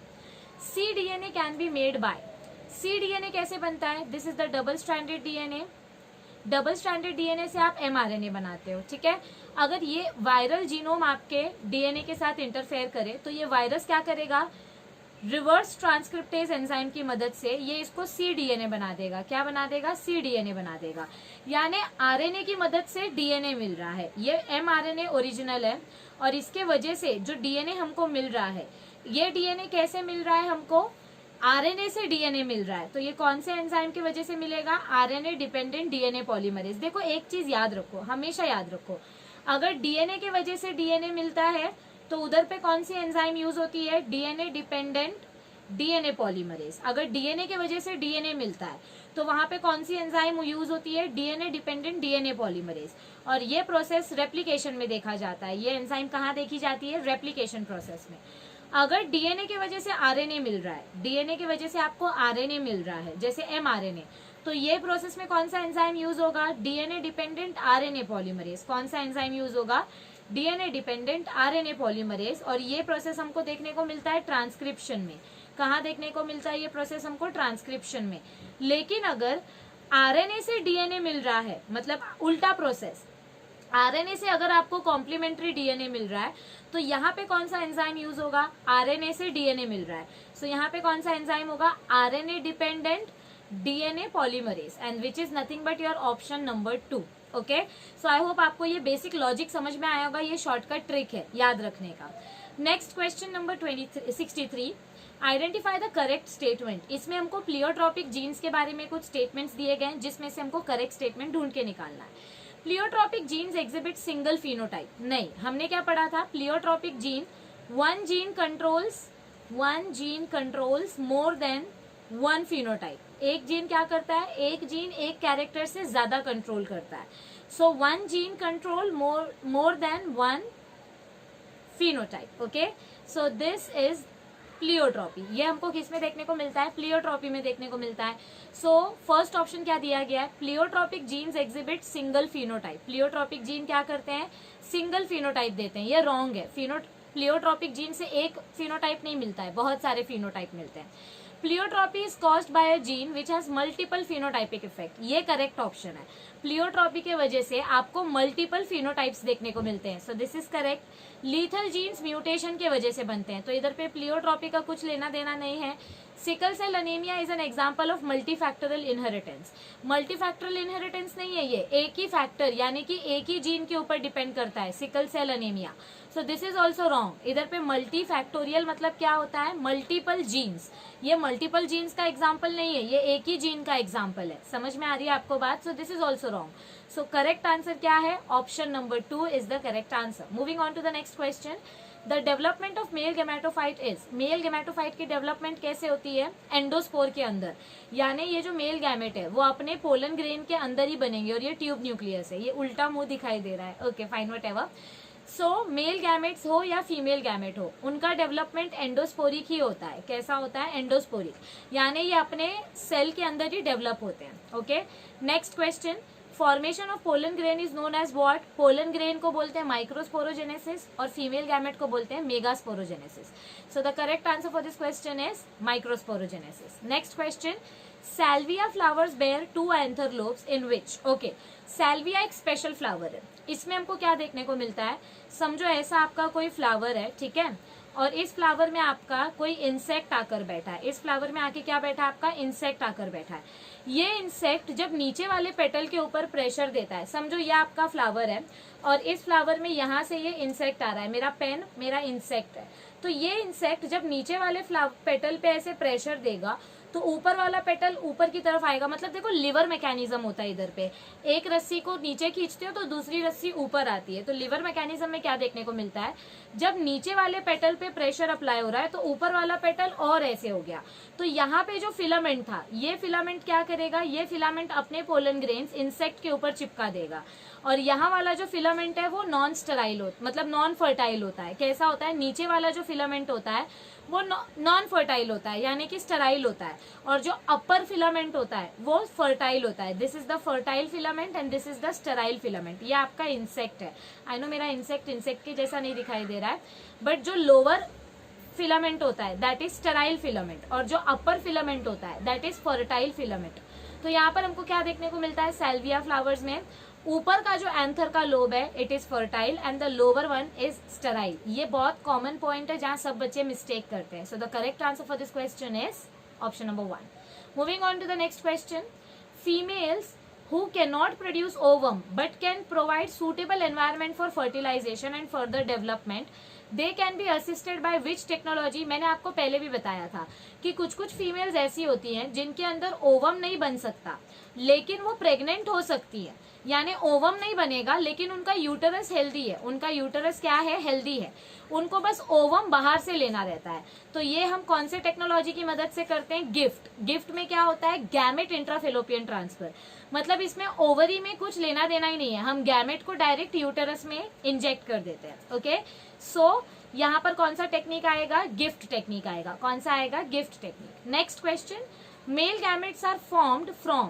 C DNA can be made by. C DNA कैसे बनता है, this is the double stranded DNA. Double stranded DNA से आप एमआरएनए बनाते हो। ठीक है, अगर ये वायरल जीनोम आपके डीएनए के साथ इंटरफेयर करे तो ये वायरस क्या करेगा, रिवर्स ट्रांसक्रिप्टेज एंजाइम की मदद से ये इसको सी डीएनए बना देगा। क्या बना देगा, सी डीएनए बना देगा, यानी आरएनए की मदद से डीएनए मिल रहा है। ये एमआरएनए ओरिजिनल है और इसके वजह से जो डीएनए हमको मिल रहा है, ये डीएनए कैसे मिल रहा है हमको, आरएनए से डीएनए मिल रहा है। तो ये कौन से एंजाइम की वजह से मिलेगा, आरएनए डिपेंडेंट डीएनए पॉलीमरेज। देखो एक चीज याद रखो, हमेशा याद रखो, अगर डीएनए की वजह से डीएनए मिलता है तो उधर पे कौन सी एंजाइम यूज होती है, डीएनए डिपेंडेंट डीएनए पॉलीमरेज। अगर डीएनए के वजह से डीएनए मिलता है तो वहां पे कौन सी एंजाइम यूज होती है, डीएनए डिपेंडेंट डीएनए पॉलीमरेज। और ये प्रोसेस रेप्लिकेशन में देखा जाता है। ये एंजाइम कहाँ देखी जाती है, रेप्लिकेशन प्रोसेस में। अगर डीएनए की वजह से आरएनए मिल रहा है, डीएनए की वजह से आपको आरएनए मिल रहा है, जैसे एमआरएनए, तो ये प्रोसेस में कौन सा एंजाइम यूज होगा, डीएनए डिपेंडेंट आरएनए पॉलीमरेज। कौन सा एंजाइम यूज होगा, डीएनए डिपेंडेंट आरएनए पॉलीमरेज। और ये प्रोसेस हमको देखने को मिलता है ट्रांसक्रिप्शन में। कहाँ देखने को मिलता है ये प्रोसेस हमको, ट्रांसक्रिप्शन में। लेकिन अगर आरएनए से डीएनए मिल रहा है, मतलब उल्टा प्रोसेस, आरएनए से अगर आपको कॉम्प्लीमेंट्री डीएनए मिल रहा है तो यहाँ पे कौन सा एंजाइम यूज होगा, आरएनए से डीएनए मिल रहा है, सो यहाँ पे कौन सा एंजाइम होगा, RNA dependent DNA polymerase, and which is nothing but your option number 2. Okay, so I hope आपको ये बेसिक लॉजिक समझ में आया होगा, ये शॉर्टकट ट्रिक है याद रखने का. Next question number 63, identify the correct statement. इसमें हमको प्लियोट्रॉपिक जीन्स के बारे में कुछ स्टेटमेंट्स दिए गए हैं जिसमें से हमको करेक्ट स्टेटमेंट ढूंढ के निकालना है. Pleiotropic genes exhibit single phenotype. नहीं, हमने क्या पढ़ा था, pleiotropic gene one gene controls more than one phenotype. एक जीन क्या करता है, एक जीन एक कैरेक्टर से ज्यादा कंट्रोल करता है. So one gene control more than one phenotype. Okay, so this is pleiotropy. ये हमको किस में देखने को मिलता है, प्लियोट्रॉपी में देखने को मिलता है. सो फर्स्ट ऑप्शन क्या दिया गया है, pleiotropic genes exhibit single phenotype. Pleiotropic gene क्या करते हैं, सिंगल फिनोटाइप देते हैं. ये रॉन्ग है. प्लियोट्रॉपिक जीन से एक फिनोटाइप नहीं मिलता है, बहुत सारे फिनोटाइप मिलते हैं. Pleiotropy is caused by a gene which has multiple phenotypic effect. ये करेक्ट ऑप्शन है. प्लियोट्रॉपी के वजह से आपको मल्टीपल फिनोटाइप्स देखने को मिलते हैं. So this is correct. Lethal genes mutation के वजह से बनते हैं, तो इधर पे प्लियोट्रॉपी का कुछ लेना देना नहीं है. Sickle cell anaemia is an example of multifactorial inheritance. Multifactorial inheritance नहीं है, ये एक ही फैक्टर यानी कि एक ही जीन के ऊपर डिपेंड करता है, sickle cell anaemia. So this is also wrong. इधर पे मल्टी फैक्टोरियल मतलब क्या होता है, मल्टीपल जीन्स. ये मल्टीपल जीन्स का एग्जाम्पल नहीं है, ये एक ही जीन का एग्जाम्पल है. समझ में आ रही है आपको बात. So this is also wrong. So correct answer क्या है, option number 2 is the correct answer. Moving on to the next question. The development of male gametophyte is. Male gametophyte की डेवलपमेंट कैसे होती है, एंडोस्पोर के अंदर. यानी ये जो मेल गैमेट है वो अपने पोलन ग्रेन के अंदर ही बनेंगे, और ये ट्यूब न्यूक्लियस है. ये उल्टा मुंह दिखाई दे रहा है. Okay fine, whatever. So male gametes हो या फीमेल गैमेट हो, उनका डेवलपमेंट एंडोस्पोरिक ही होता है. कैसा होता है, एंडोस्पोरिक. यानी ये अपने सेल के अंदर ही डेवलप होते हैं. Okay, next question. Formation of pollen grain is known as what. Pollen grain को बोलते हैं माइक्रोस्पोरोजेनेसिस और फीमेल गैमेट को बोलते हैं megasporogenesis. So the correct answer for this question is microsporogenesis. Next question. Salvia flowers bear 2 anther lobes in which. Okay, salvia एक special flower है. इसमें हमको क्या देखने को मिलता है, समझो ऐसा आपका कोई फ्लावर है, ठीक है, और इस फ्लावर में आपका कोई इंसेक्ट आकर बैठा है. इस फ्लावर में आके क्या बैठा है, आपका इंसेक्ट आकर बैठा है. ये इंसेक्ट जब नीचे वाले पेटल के ऊपर प्रेशर देता है, समझो ये आपका फ्लावर है और इस फ्लावर में यहाँ से ये इंसेक्ट आ रहा है, मेरा पेन मेरा इंसेक्ट है. तो ये इंसेक्ट जब नीचे वाले पेटल पे ऐसे प्रेशर देगा तो ऊपर वाला पेटल ऊपर की तरफ आएगा. मतलब देखो लिवर मैकेनिज्म होता है इधर पे. एक रस्सी को नीचे खींचते हो तो दूसरी रस्सी ऊपर आती है. तो लिवर मैकेनिज्म में क्या देखने को मिलता है, जब नीचे वाले पेटल पे प्रेशर अप्लाई हो रहा है तो ऊपर वाला पेटल और ऐसे हो गया. तो यहाँ पे जो फिलामेंट था, ये फिलामेंट क्या करेगा, ये फिलामेंट अपने पोलन ग्रेन्स इंसेक्ट के ऊपर चिपका देगा. और यहाँ वाला जो फिलामेंट है वो नॉन स्टेराइल मतलब नॉन फर्टाइल होता है. कैसा होता है, नीचे वाला जो फिलामेंट होता है वो नॉन फर्टाइल होता है यानी कि स्टेराइल होता है, और जो अपर फिलामेंट होता है वो फर्टाइल होता है. This is the fertile filament and this is the sterile filament. ये आपका इंसेक्ट है. आई नो मेरा इंसेक्ट के जैसा नहीं दिखाई दे रहा है, बट जो लोअर फिलामेंट होता है दैट इज स्टेराइल फिलामेंट, और जो अपर फिलामेंट होता है दैट इज फर्टाइल फिलामेंट. तो यहाँ पर हमको क्या देखने को मिलता है, सैल्विया फ्लावर्स में ऊपर का जो एंथर का लोब है it is fertile and the lower one is sterile. ये बहुत कॉमन पॉइंट है जहां सब बच्चे मिस्टेक करते हैं. So the correct answer for this question is option number 1. Moving on to the next question. Females who cannot produce ovum but can provide suitable environment for fertilization and further development, they can be assisted by which technology. मैंने आपको पहले भी बताया था कि कुछ कुछ females ऐसी होती हैं जिनके अंदर ओवम नहीं बन सकता लेकिन वो प्रेग्नेंट हो सकती है. यानी ओवम नहीं बनेगा लेकिन उनका यूटरस हेल्दी है. उनका यूटरस क्या है, हेल्दी है. उनको बस ओवम बाहर से लेना रहता है. तो ये हम कौन से टेक्नोलॉजी की मदद से करते हैं, गिफ्ट. गिफ्ट में क्या होता है, गैमेट इंट्राफेलोपियन ट्रांसफर. मतलब इसमें ओवरी में कुछ लेना देना ही नहीं है, हम गैमेट को डायरेक्ट यूटरस में इंजेक्ट कर देते हैं. ओके, सो यहाँ पर कौन सा टेक्निक आएगा, गिफ्ट टेक्निक आएगा. कौन सा आएगा, GIFT technique. Next question. Male gametes are formed from.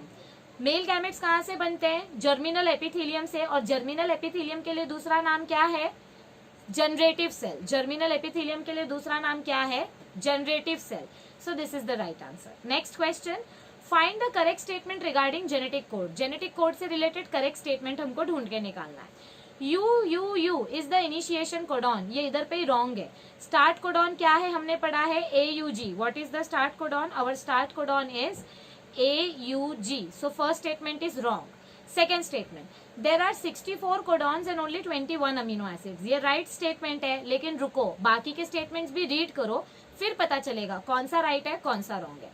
Male gametes कहाँ से बनते हैं, जर्मिनल एपिथेलियम से. और जर्मिनल एपिथेलियम के लिए दूसरा नाम क्या है, जनरेटिव सेल. जर्मिनल एपिथेलियम के लिए दूसरा नाम क्या है, generative cell. So this is the right answer. Next question. Find the correct statement regarding genetic code. Genetic code से रिलेटेड करेक्ट स्टेटमेंट हमको ढूंढ के निकालना है. U is the initiation codon. ये इधर पे ही रॉन्ग है. स्टार्ट कोडॉन क्या है, हमने पढ़ा है AUG. What is the start codon, our start codon is AUG. So first statement is wrong. Second statement, there are 64 codons and only 21 amino acids. ये right statement है, लेकिन रुको, बाकी के statements भी read करो, फिर पता चलेगा कौन सा right है कौन सा wrong है.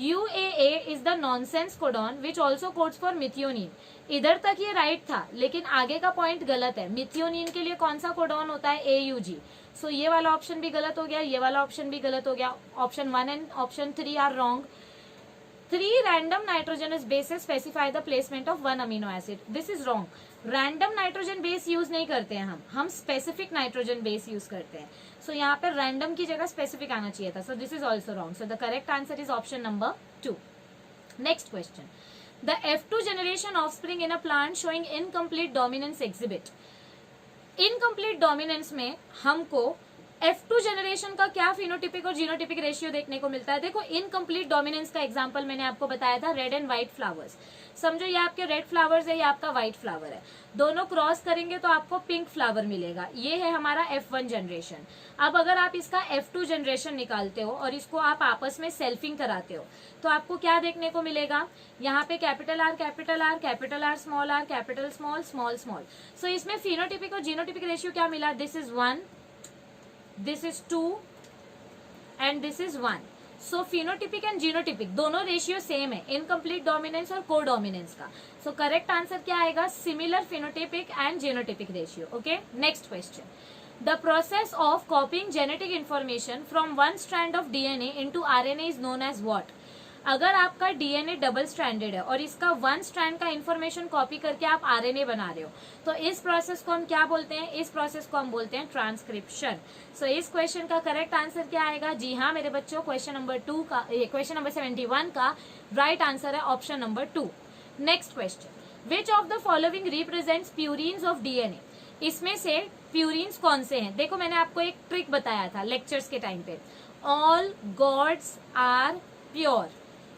UAA is the nonsense codon which also codes for methionine. इधर तक ये राइट था, लेकिन आगे का पॉइंट गलत है. मिथियोनिन के लिए कौन सा कोडॉन होता है? AUG. सो ये वाला ऑप्शन भी गलत हो गया, ये वाला ऑप्शन भी गलत हो गया. Option 1 and option 3 are wrong. 3 random nitrogenous bases specify the placement of 1 amino acid. This is wrong. Random nitrogen base use नहीं करते हैं हम स्पेसिफिक नाइट्रोजन बेस यूज करते हैं. सो यहाँ पे रैंडम की जगह स्पेसिफिक आना चाहिए था. सो this is also wrong. So the correct answer is option number 2. Next question, the F2 generation offspring in a plant showing incomplete dominance exhibit. Incomplete dominance में हमको F2 जनरेशन का क्या फिनोटिपिक और जीनोटिपिक रेशियो देखने को मिलता है? देखो, इनकम्प्लीट डोमिनेंस का एग्जांपल मैंने आपको बताया था, रेड एंड व्हाइट फ्लावर्स. समझो ये आपके रेड फ्लावर्स है, ये आपका व्हाइट फ्लावर है. दोनों क्रॉस करेंगे तो आपको पिंक फ्लावर मिलेगा. ये है हमारा F1 जनरेशन. अब अगर आप इसका F2 जनरेशन निकालते हो और इसको आप आपस में सेल्फिंग कराते हो तो आपको क्या देखने को मिलेगा? यहाँ पे capital R capital R capital R capital small small small. So इसमें फिनोटिपिक और जीनोटिपिक रेशियो क्या मिला? This is 1, this is 2 and this is 1. So phenotypic and genotypic दोनों रेशियो सेम है, इनकम्प्लीट डोमिनेंस और को डोमिनेंस का. So correct answer क्या आएगा? Similar phenotypic and genotypic ratio. Okay, next question, the process of copying genetic information from one strand of DNA into RNA is known as what? अगर आपका DNA double stranded है और इसका one strand का information copy करके आप RNA बना रहे हो तो इस प्रोसेस को हम क्या बोलते हैं? इस प्रोसेस को हम बोलते हैं ट्रांसक्रिप्शन. सो इस क्वेश्चन का करेक्ट आंसर क्या आएगा? जी हाँ मेरे बच्चों, क्वेश्चन नंबर 71 का राइट आंसर है option number 2. Next question, which of the following represents purines of DNA? इसमें से प्यूरिन्स कौन से हैं? देखो, मैंने आपको एक ट्रिक बताया था लेक्चर्स के टाइम पे, ऑल गॉड्स आर प्योर,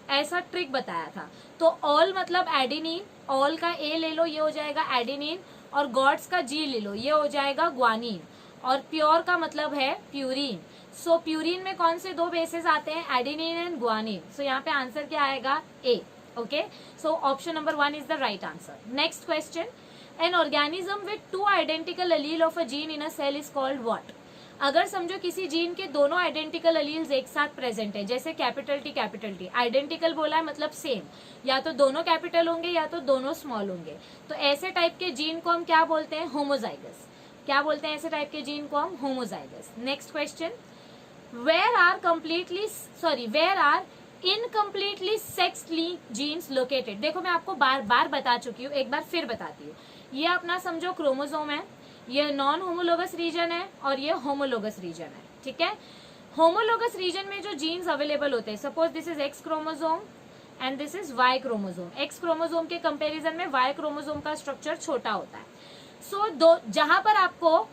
ऐसा ट्रिक बताया था. तो ऑल मतलब एडेनिन, ऑल का ए ले लो, ये हो जाएगा एडेनिन, और गॉड्स का जी ले लो, ये हो जाएगा ग्वानिन, और प्योर का मतलब है प्यूरिन. सो प्यूरिन में कौन से 2 बेसेस आते हैं? Adenine and guanine. सो यहाँ पे आंसर क्या आएगा? A. Okay, so option number 1 is the right answer. Next question, an organism with 2 identical allele of a gene in a cell is called what? अगर समझो किसी जीन के दोनों आइडेंटिकल अलील्स एक साथ प्रेजेंट है, जैसे कैपिटल टी, आइडेंटिकल बोला है मतलब सेम, या तो दोनों कैपिटल होंगे या तो दोनों स्मॉल होंगे, तो ऐसे टाइप के जीन को हम क्या बोलते हैं? होमोजाइगस. क्या बोलते हैं ऐसे टाइप के जीन को? हम homozygous. Next question, where are incompletely sexed genes located? देखो, मैं आपको बार बार बता चुकी हूँ, एक बार फिर बताती हूँ. ये अपना समझो क्रोमोसोम है, ये नॉन होमोलोगस रीजन है और ये होमोलोगस रीजन है. ठीक है, होमोलोगस रीजन में जो जीन्स अवेलेबल होते हैं, suppose this is X chromosome and this is Y chromosome. X chromosome के कंपैरिजन में वाई क्रोमोसोम का स्ट्रक्चर छोटा होता है. सो जहां पर आपको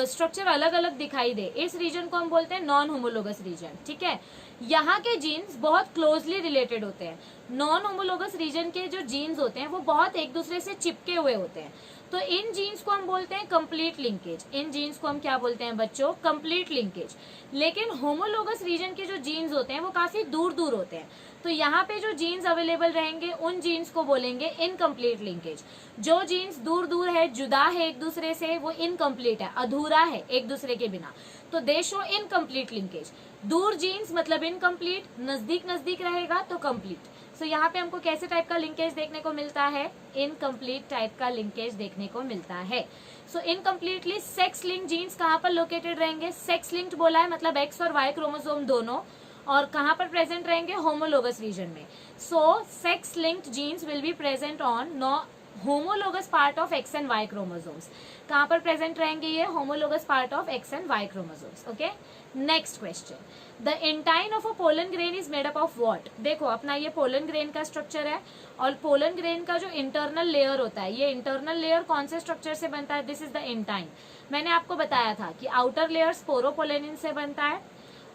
स्ट्रक्चर अलग अलग दिखाई दे, इस रीजन को हम बोलते हैं नॉन होमोलोगस रीजन. ठीक है, यहाँ के जीन्स बहुत क्लोजली रिलेटेड होते हैं. नॉन होमोलोगस रीजन के जो जीन्स होते हैं वो बहुत एक दूसरे से चिपके हुए होते हैं, तो इन जीन्स को हम बोलते हैं कंप्लीट लिंकेज. इन जीन्स को हम क्या बोलते हैं बच्चों? Complete linkage. लेकिन होमोलोगस रीजन के जो जीन्स होते हैं वो काफी दूर दूर होते हैं, तो यहाँ पे जो जीन्स अवेलेबल रहेंगे उन जीन्स को बोलेंगे इनकम्प्लीट लिंकेज. जो जीन्स दूर दूर है, जुदा है एक दूसरे से, वो इनकम्प्लीट है, अधूरा है एक दूसरे के बिना, तो दे शो इनकम्प्लीट लिंकेज. दूर जीन्स मतलब इनकम्प्लीट, नजदीक नजदीक रहेगा तो कंप्लीट. सो यहाँ पे हमको कैसे टाइप का लिंकेज देखने को मिलता है? इनकम्प्लीट टाइप का लिंकेज देखने को मिलता है. सो इनकम्प्लीटली सेक्स लिंक्ड जीन्स कहाँ पर लोकेटेड रहेंगे? सेक्स लिंक्ड बोला है मतलब एक्स और वाई क्रोमोसोम दोनों, और कहाँ पर प्रेजेंट रहेंगे? होमोलोगस रीजन में. So sex linked genes will be present on homologous part of X and Y chromosomes. कहाँ पर प्रेजेंट रहेंगे ये? Homologous part of X and Y chromosomes. Okay, next question, the intine of a pollen grain is made up of what? देखो, अपना ये pollen grain का structure है, और पोलन ग्रेन का जो इंटरनल लेयर होता है, ये इंटरनल लेयर कौन से स्ट्रक्चर से बनता है? This is the intine. मैंने आपको बताया था कि आउटर लेयर स्पोरोपोलेनिन से बनता है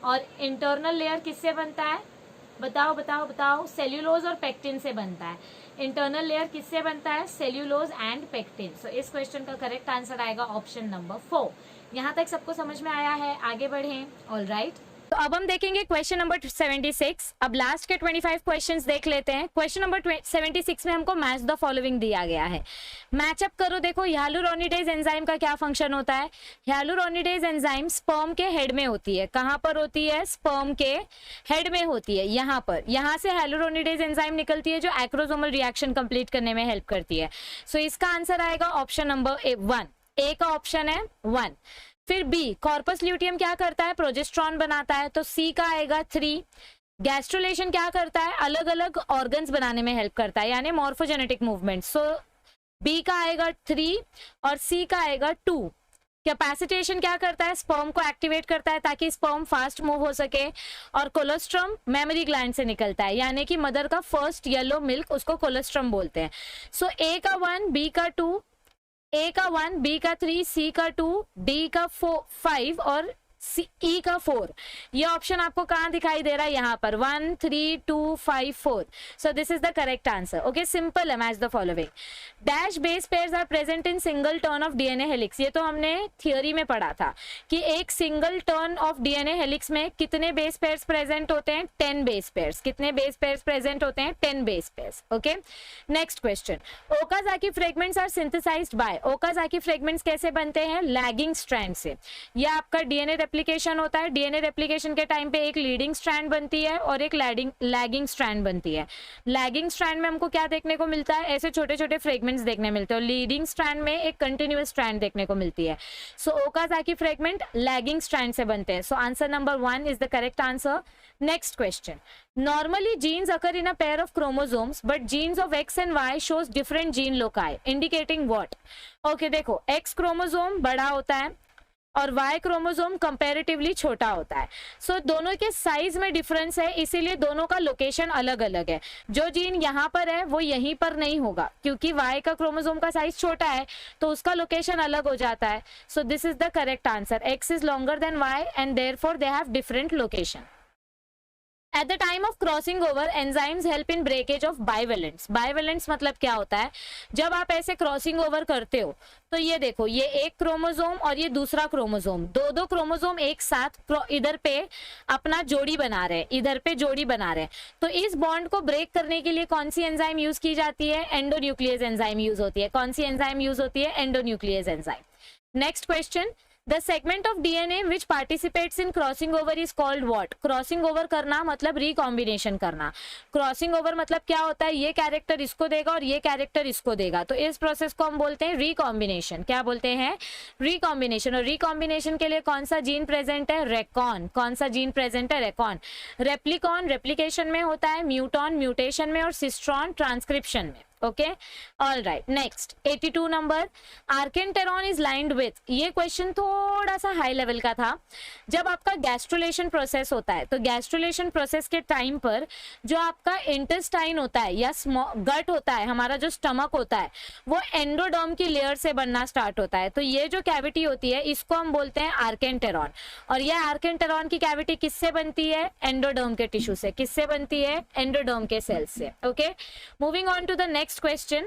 और इंटरनल लेयर किससे बनता है? बताओ बताओ बताओ. सेल्यूलोज और पेक्टिन से बनता है. इंटरनल लेयर किससे बनता है? Cellulose and pectin. सो इस क्वेश्चन का करेक्ट आंसर आएगा ऑप्शन नंबर 4. यहाँ तक सबको समझ में आया है? आगे बढ़ें. All right. तो अब हम देखेंगे क्वेश्चन नंबर 76। अब लास्ट के 25 क्वेश्चंस देख लेते हैं। क्वेश्चन नंबर 76 में हमको मैच द फॉलोइंग दिया गया है। मैचअप करो। देखो ह्यालुरोनिडेज एंजाइम का क्या फंक्शन होता है। ह्यालुरोनिडेज एंजाइम स्पर्म के हेड में होती है। कहां पर होती है? स्पर्म के हेड में होती है, यहां पर। यहां से ह्यालुरोनिडेज एंजाइम निकलती है जो एक्रोसोमल रिएक्शन कंप्लीट करने में हेल्प करती है। सो इसका आंसर आएगा ऑप्शन नंबर 1। ए का ऑप्शन है 1। फिर बी, कॉर्पस ल्यूटियम क्या करता है? प्रोजेस्ट्रॉन बनाता है, तो सी का आएगा 3। गैस्ट्रोलेशन क्या करता है? अलग अलग ऑर्गन्स बनाने में हेल्प करता है, यानी मॉर्फोजेनेटिक मूवमेंट। सो बी का आएगा 3 और सी का आएगा 2। कैपेसिटेशन क्या करता है? स्पर्म को एक्टिवेट करता है ताकि स्पर्म फास्ट मूव हो सके। और कोलोस्ट्रम मेमोरी ग्लैंड से निकलता है, यानी कि मदर का फर्स्ट येलो मिल्क, उसको कोलोस्ट्रम बोलते हैं। सो ए का 1, बी का 2, ए का 1, बी का 3, सी का 2, डी का 5 और ई का 4। ये ऑप्शन आपको कहां दिखाई दे रहा है? यहाँ पर 1, 3, 2, 5, 4। So this is the correct answer. Okay, simple है। Match the following. Dash base pairs are present in single turn of DNA helix. ये तो हमने थियोरी में पढ़ा था कि एक single turn of DNA helix में कितने बेस पेयर्स प्रेजेंट होते हैं? 10 बेस पेयर्स। कितने बेस पेयर्स प्रेजेंट होते हैं? 10 base pairs. Okay, next question. Okazaki fragments are synthesised by. Okazaki fragments कैसे बनते हैं? लैगिंग स्ट्रैंड से। यह आपका डीएनए रेप्लिकेशन होता है। डीएनए रेप्लिकेशन के टाइम पे एक लीडिंग स्ट्रैंड बनती है और एक लैगिंग स्ट्रैंड बनती है। लैगिंग स्ट्रैंड में हमको क्या देखने को मिलता है? ऐसे छोटे छोटे फ्रेगमेंट्स देखने मिलते हैं, और लीडिंग स्ट्रैंड में एक कंटिन्यूअस स्ट्रैंड देखने को मिलती है। सो ओकाजाकी फ्रेगमेंट लैगिंग स्ट्रैंड से बनते हैं। So answer number 1 is the correct answer. Next question. Normally genes occur in a pair of chromosomes, but genes of X and Y shows different gene loci, indicating what? Okay, देखो X chromosome बड़ा होता है और Y chromosome comparatively छोटा होता है। सो दोनों के साइज में डिफरेंस है, इसीलिए दोनों का लोकेशन अलग अलग है। जो जीन यहाँ पर है वो यहीं पर नहीं होगा, क्योंकि Y का क्रोमोसोम का साइज छोटा है तो उसका लोकेशन अलग हो जाता है। So this is the correct answer. X is longer than Y and therefore they have different location. At the time of crossing over, enzymes help in breakage of bivalents. Bivalents मतलब क्या होता है? जब आप ऐसे क्रॉसिंग ओवर करते हो तो ये देखो, ये एक क्रोमोसोम और ये दूसरा क्रोमोसोम, दो क्रोमोसोम एक साथ इधर पे अपना जोड़ी बना रहे हैं, इधर पे जोड़ी बना रहे हैं। तो इस बॉन्ड को ब्रेक करने के लिए कौन सी एंजाइम यूज की जाती है? एंडोन्यूक्लियस एंजाइम यूज होती है। कौन सी एंजाइम यूज होती है? Endonuclease enzyme. Next question. The segment of DNA which participates in crossing over is called what? Crossing over करना मतलब recombination करना। Crossing over मतलब क्या होता है? ये कैरेक्टर इसको देगा और ये कैरेक्टर इसको देगा, तो इस प्रोसेस को हम बोलते हैं recombination। क्या बोलते हैं? recombination। और recombination के लिए कौन सा जीन प्रेजेंट है? रेकॉन। कौन सा जीन प्रेजेंट है? रेकॉन। रेप्लिकॉन रेप्लिकेशन में होता है, म्यूटॉन म्यूटेशन में और सिस्ट्रॉन ट्रांसक्रिप्शन में। Okay, all right. Next 82 number. Archenteron is lined with. ये क्वेश्चन थोड़ा सा हाई लेवल का था। जब आपका गैस्ट्रुलेशन प्रोसेस होता है तो गैस्ट्रुलेशन प्रोसेस के टाइम पर जो आपका इंटेस्टाइन होता है या गट होता है, हमारा जो स्टमक होता है, वो एंडोडर्म की लेयर से बनना स्टार्ट होता है। तो ये जो कैविटी होती है इसको हम बोलते हैं आर्केंटेरॉन। और ये आर्केंटेरॉन की कैविटी किससे बनती है? एंडोडर्म के टिश्यू से। किससे बनती है? एंडोडर्म के सेल्स से। Okay, moving on to the next question.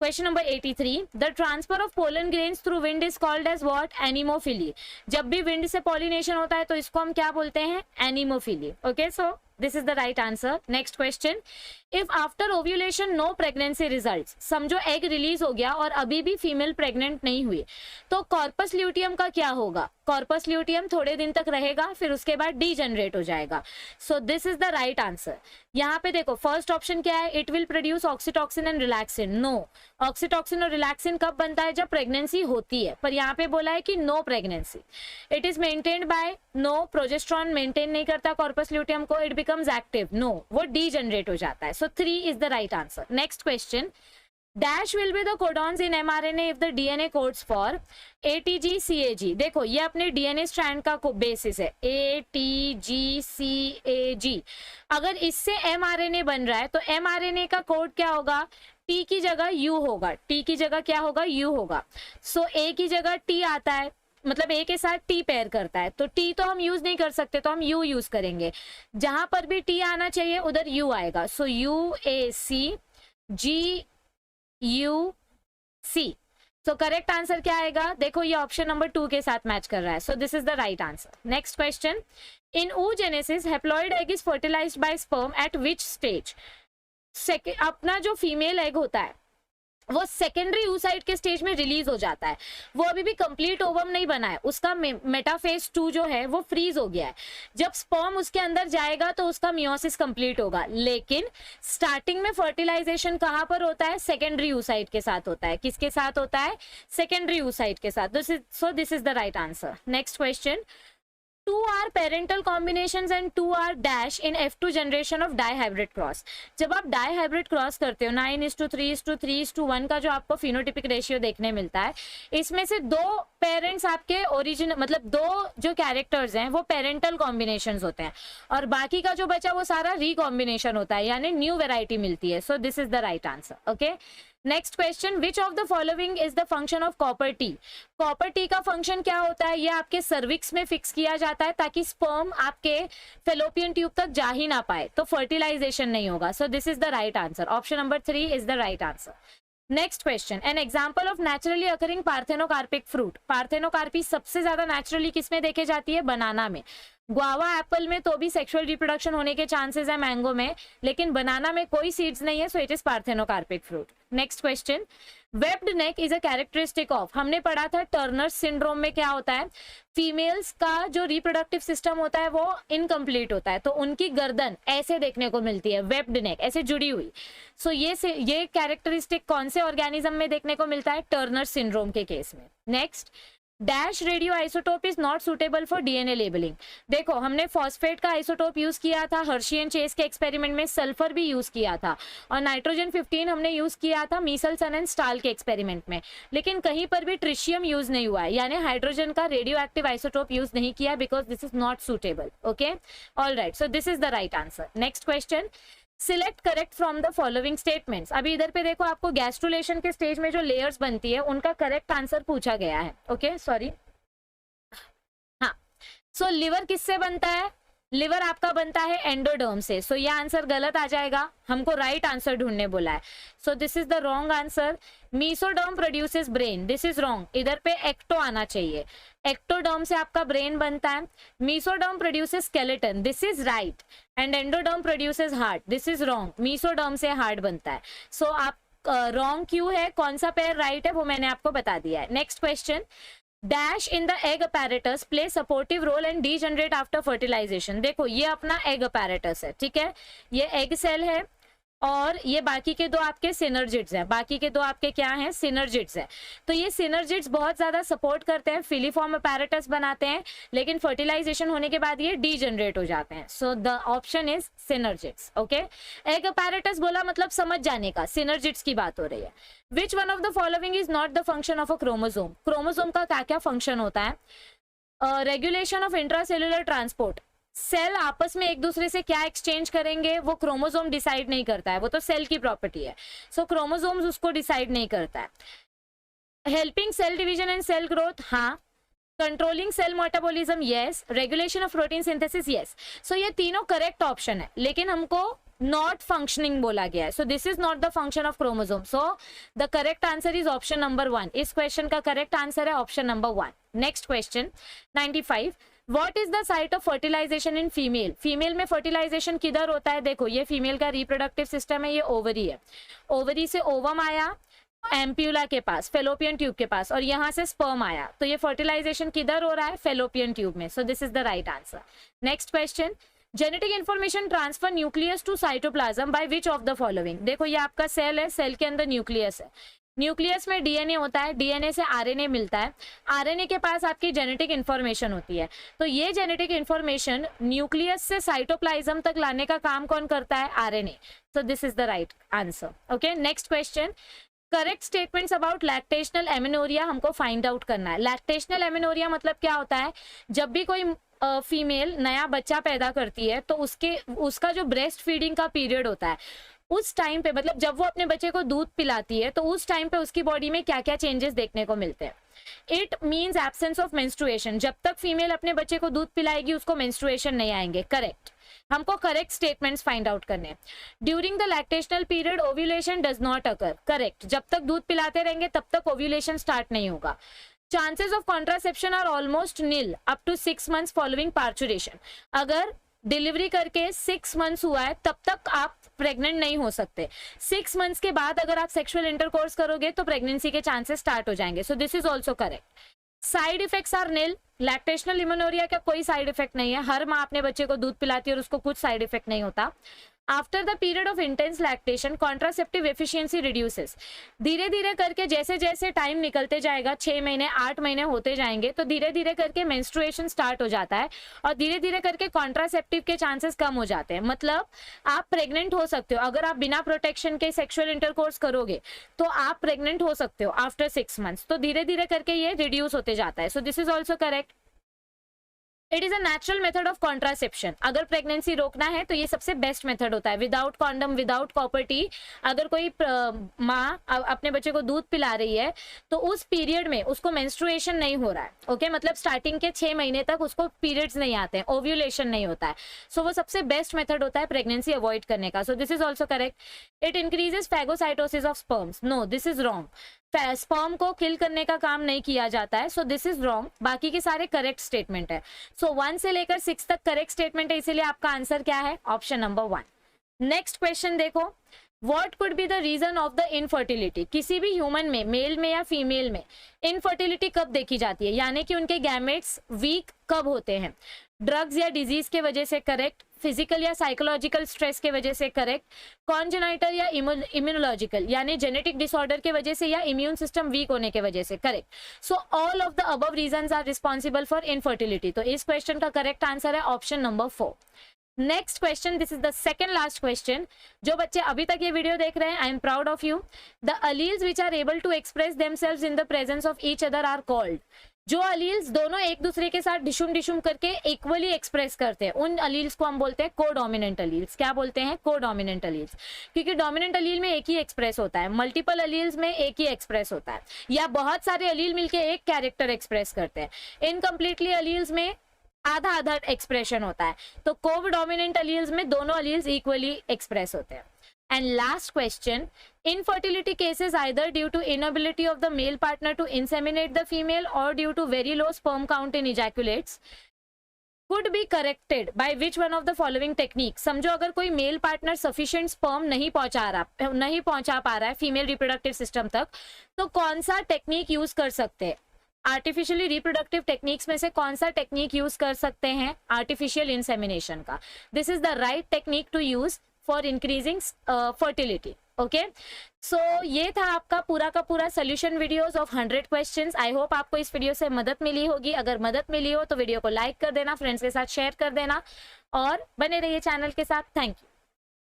Question number 83. The transfer of pollen grains through wind is called as what? Anemophily. जब भी विंड से पॉलिनेशन होता है तो इसको हम क्या बोलते हैं? Anemophily. Okay, so this is the right answer. Next question. If after ovulation no pregnancy results, समझो एग रिलीज हो गया और अभी भी फीमेल प्रेग्नेंट नहीं हुई, तो कॉर्पस ल्यूटियम का क्या होगा? कॉर्पस ल्यूटियम थोड़े दिन तक रहेगा, फिर उसके बाद डीजनरेट हो जाएगा। So this is the right answer. यहाँ पे देखो फर्स्ट ऑप्शन क्या है? It will produce oxytocin and relaxin. No, oxytocin और रिलैक्सिन कब बनता है? जब प्रेगनेंसी होती है, पर यहाँ पे बोला है कि no pregnancy. It is maintained by, no, progesterone maintain नहीं करता कॉर्पस ल्यूटियम को, इट बिकम्स एक्टिव, नो, वो डीजनरेट हो जाता है। सो 3 is the right answer. Next question. Dash will be the codons in mRNA if the DNA codes for ATG CAG. देखो ये अपने DNA स्ट्रैंड का बेसिस है, ATG CAG। अगर इससे mRNA बन रहा है तो mRNA का कोड क्या होगा? T की जगह U होगा। T की जगह क्या होगा? U होगा। सो A की जगह T आता है, मतलब ए के साथ टी पेयर करता है, तो टी तो हम यूज नहीं कर सकते, तो हम यू यूज करेंगे। जहां पर भी टी आना चाहिए उधर यू आएगा। So U A C, G U C. So correct answer क्या आएगा, देखो ये ऑप्शन नंबर 2 के साथ मैच कर रहा है, so this is the right answer. Next question, in oogenesis haploid egg is fertilised by sperm at which stage. अपना जो फीमेल एग होता है वो सेकेंडरी oocyte के स्टेज में रिलीज हो जाता है, वो अभी भी कंप्लीट ओवम नहीं बना है, उसका मेटाफेज 2 जो है वो फ्रीज हो गया है। जब स्पर्म उसके अंदर जाएगा तो उसका मियोसिस कंप्लीट होगा, लेकिन स्टार्टिंग में फर्टिलाइजेशन कहाँ पर होता है, सेकेंडरी oocyte के साथ होता है। किसके साथ होता है, सेकेंडरी oocyte के साथ। This is the right answer. Next question, 2 are parental combinations and 2 are dash in F2 generation of dihybrid cross। जब आप dihybrid cross करते हो 9:3:3:1 का जो आपको phenotypic ratio देखने मिलता है, इसमें से 2 पेरेंट्स आपके ओरिजिन मतलब 2 जो कैरेक्टर्स हैं वो पेरेंटल कॉम्बिनेशंस होते हैं और बाकी का जो बचा वो सारा रिकॉम्बिनेशन होता है, यानी न्यू वेराइटी मिलती है। So this is the right answer. Okay, next question, which of the following is the function of copper T. Copper T का फंक्शन क्या होता है, ये आपके सर्विक्स में फिक्स किया जाता है ताकि स्पर्म आपके फेलोपियन ट्यूब तक जा ही ना पाए, तो फर्टिलाइजेशन नहीं होगा। So this is the right answer. Option number 3 is the right answer. Next question, N example of naturally occurring parthenocarpic fruit. Parthenocarpy सबसे ज्यादा नेचुरली किसमें देखे जाती है, बनाना में। गुआवा एप्पल में तो भी सेक्सुअल रिप्रोडक्शन होने के चांसेस है, मैंगो में, लेकिन बनाना में कोई सीड्स नहीं है, so it is parthenocarpic fruit. Next question, webbed neck is a characteristic of. हमने पढ़ा था टर्नर सिंड्रोम में क्या होता है, फीमेल्स का जो रिप्रोडक्टिव सिस्टम होता है वो इनकम्प्लीट होता है, तो उनकी गर्दन ऐसे देखने को मिलती है, वेब्ड नेक, ऐसे जुड़ी हुई। सो ये कैरेक्टरिस्टिक कौन से ऑर्गेनिज्म में देखने को मिलता है, टर्नर सिंड्रोम के केस में। Next, dash radio isotope is not suitable for DNA labelling. देखो हमने फॉस्फेट का आइसोटोप यूज किया था, हर्शी एंड चेस के एक्सपेरिमेंट में सल्फर भी यूज किया था, और नाइट्रोजन 15 हमने यूज किया था मीसल्सन एंड स्टाल के एक्सपेरिमेंट में, लेकिन कहीं पर भी ट्रिशियम यूज नहीं हुआ है, यानी हाइड्रोजन का रेडियो एक्टिव आइसोटोप यूज नहीं किया, because this is not suitable. Okay, all right, so this is the right answer. Next question, select correct from the following statements. अभी इधर पे देखो आपको गैस्ट्रुलेशन के स्टेज में जो लेयर्स बनती है उनका करेक्ट आंसर पूछा गया है। ओके, सॉरी, हाँ, सो लिवर किससे बनता है, लिवर आपका बनता है एंडोडर्म से, सो ये आंसर गलत आ जाएगा, हमको राइट आंसर ढूंढने बोला है, so this is the wrong answer. Mesoderm produces brain, this is wrong, इधर पे एक्टो आना चाहिए, एक्टोडर्म से आपका ब्रेन बनता है। Mesoderm produces skeleton, this is right, and endoderm produces heart, this is wrong, mesoderm से हार्ट बनता है। सो आप रॉन्ग क्यों है, कौन सा पेयर राइट है वो मैंने आपको बता दिया है। Next question, dash in the egg apparatus play supportive role and degenerate after fertilisation. देखो ये अपना एग अपैरेटस है, ठीक है, ये एग सेल है और ये बाकी के 2 आपके सिनर्जिड्स हैं, बाकी के 2 आपके क्या हैं, सिनर्जिड्स हैं। तो ये सिनर्जिड्स बहुत ज्यादा सपोर्ट करते हैं, फिलीफॉर्म अपैरेटस बनाते हैं, लेकिन फर्टिलाइजेशन होने के बाद ये डीजनरेट हो जाते हैं। So the option is synergids. Okay, egg apparatus बोला मतलब समझ जाने का, सिनर्जिड्स की बात हो रही है। Which one of the following is not the function of a chromosome. Chromosome का क्या क्या फंक्शन होता है, regulation of intracellular transport, cell आपस में एक दूसरे से क्या एक्सचेंज करेंगे वो क्रोमोसोम डिसाइड नहीं करता है, वो तो सेल की प्रॉपर्टी है, सो क्रोमोसोम्स उसको डिसाइड नहीं करता है। Helping cell division and cell growth, हाँ। Controlling cell metabolism, yes. Regulation of protein synthesis, yes. So ये तीनों करेक्ट ऑप्शन है, लेकिन हमको नॉट फंक्शनिंग बोला गया है, so this is not the function of chromosome, so the correct answer is option number 1। इस क्वेश्चन का करेक्ट आंसर है option number 1। Next question 95, what is the site of fertilisation in female. Female में फर्टिलाइजेशन किधर होता है, देखो ये फीमेल का रिप्रोडक्टिव सिस्टम है, ये ओवरी है, ओवरी से ओवम आया एम्प्यूला के पास, फेलोपियन ट्यूब के पास, और यहाँ से स्पर्म आया, तो ये फर्टिलाइजेशन किधर हो रहा है, फेलोपियन ट्यूब में, so this is the right answer. Next question, genetic information transfer nucleus to cytoplasm by which of the following. देखो ये आपका सेल है, सेल के अंदर न्यूक्लियस है, न्यूक्लियस में डीएनए होता है, डीएनए से आरएनए मिलता है, आरएनए के पास आपकी जेनेटिक इंफॉर्मेशन होती है, तो ये जेनेटिक इंफॉर्मेशन न्यूक्लियस से साइटोप्लाज्म तक लाने का काम कौन करता है, RNA, so this is the right answer. Okay, next question, correct statements about lactational amenorrhoea हमको फाइंड आउट करना है। लैक्टेशनल एमिनोरिया मतलब क्या होता है, जब भी कोई फीमेल नया बच्चा पैदा करती है तो उसका जो ब्रेस्ट फीडिंग का पीरियड होता है उस टाइम पे, मतलब जब वो अपने बच्चे को दूध पिलाती है तो उस टाइम पे उसकी बॉडी में क्या क्या चेंजेस देखने को मिलते हैं। It means absence of menstruation, जब तक फीमेल अपने बच्चे को दूध पिलाएगी उसको मेंस्ट्रुएशन नहीं आएंगे, करेक्ट। हमको करेक्ट स्टेटमेंट्स फाइंड आउट करने हैं। During the lactational period ovulation does not occur, correct, जब तक दूध पिलाते रहेंगे तब तक ओव्यूलेशन स्टार्ट नहीं होगा। Chances of contraception are almost nil up to 6 months following parturition, अगर डिलीवरी करके 6 मंथ्स हुआ है तब तक आप प्रेग्नेंट नहीं हो सकते। 6 मंथ्स के बाद अगर आप सेक्सुअल इंटरकोर्स करोगे तो प्रेगनेंसी के चांसेस स्टार्ट हो जाएंगे। So this is also correct. Side effects are nil, lactational amenorrhoea का कोई साइड इफेक्ट नहीं है, हर माँ अपने बच्चे को दूध पिलाती है और उसको कुछ साइड इफेक्ट नहीं होता। After the period of intense lactation contraceptive efficiency reduces, धीरे धीरे करके जैसे जैसे टाइम निकलते जाएगा, 6 महीने 8 महीने होते जाएंगे तो धीरे धीरे करके मेंस्ट्रुएशन स्टार्ट हो जाता है और धीरे धीरे करके कॉन्ट्रासेप्टिव के चांसेस कम हो जाते हैं। मतलब आप प्रेग्नेंट हो सकते हो, अगर आप बिना प्रोटेक्शन के सेक्सुअल इंटरकोर्स करोगे तो आप प्रेग्नेंट हो सकते हो आफ्टर 6 मंथ्स। तो धीरे धीरे करके ये रिड्यूस होते जाता है। So this is also correct. It is a natural method of contraception, अगर प्रेगनेंसी रोकना है तो ये सबसे बेस्ट मेथड होता है। Without condom, without copper T, अगर कोई माँ अपने बच्चे को दूध पिला रही है तो उस पीरियड में उसको मेंस्ट्रुएशन नहीं हो रहा है, ओके, मतलब स्टार्टिंग के 6 महीने तक उसको पीरियड्स नहीं आते हैं, ओव्यूलेशन नहीं होता है। सो वो सबसे बेस्ट मेथड होता है प्रेगनेंसी अवॉइड करने का। So this is also correct. It increases phagocytosis of sperms, no this is wrong, sperm को किल करने का काम नहीं किया जाता है। सो दिस इज रॉन्ग, बाकी के सारे करेक्ट स्टेटमेंट है। सो 1 से लेकर 6 तक करेक्ट स्टेटमेंट है, इसीलिए आपका आंसर क्या है? Option number 1। नेक्स्ट क्वेश्चन देखो, what could be the reason of the infertility, किसी भी ह्यूमन में, मेल में या फीमेल में इनफर्टिलिटी कब देखी जाती है, यानी कि उनके गैमेट्स वीक कब होते हैं? ड्रग्स या डिजीज के वजह से, करेक्ट, फिजिकल या साइकोलॉजिकल स्ट्रेस के वजह से, करेक्ट, कॉन्जेनाइटल या इम्यूनोलॉजिकल यानी जेनेटिक डिसऑर्डर के वजह से या इम्यून सिस्टम वीक होने के वजह से, correct. So all of the above reasons are responsible for infertility. तो इस क्वेश्चन का करेक्ट आंसर है option number 4। Next question, this is the second last question. जो बच्चे अभी तक ये वीडियो देख रहे हैं, I am proud of you. The alleles which are able to express themselves in the presence of each other are called, जो alleles दोनों एक दूसरे के साथ डिशुम डिशुम करके इक्वली एक्सप्रेस करते हैं, उन अलील्स को हम बोलते हैं कोडोमिनेंट अलील्स। क्या बोलते हैं? कोडोमिनेंट अलील्स, क्योंकि डोमिनेंट अलील में एक ही एक्सप्रेस होता है, मल्टीपल अलील्स में एक ही एक्सप्रेस होता है, या बहुत सारे अलील मिलके एक कैरेक्टर एक्सप्रेस करते हैं। इनकम्प्लीटली अलील्स में आधा आधा एक्सप्रेशन होता है। तो कोडोमिनेंट अलील्स में दोनों अलील्स इक्वली एक्सप्रेस होते हैं। And last question, infertility cases either due to inability of the male partner to inseminate the female or due to very low sperm count in ejaculates could be corrected by which one of the following technique। समझो अगर कोई male partner sufficient sperm नहीं पहुंचा पा रहा है female reproductive system तक, तो कौन सा टेक्निक यूज कर सकते हैं? आर्टिफिशियली रिप्रोडक्टिव टेक्निक्स में से कौन सा टेक्निक यूज कर सकते हैं? आर्टिफिशियल इंसेमिनेशन का। This is the right technique to use for increasing fertility. Okay, so ये था आपका पूरा का पूरा solution videos of 100 questions. I hope आपको इस वीडियो से मदद मिली होगी। अगर मदद मिली हो तो वीडियो को लाइक कर देना, फ्रेंड्स के साथ शेयर कर देना और बने रहिए चैनल के साथ। Thank you.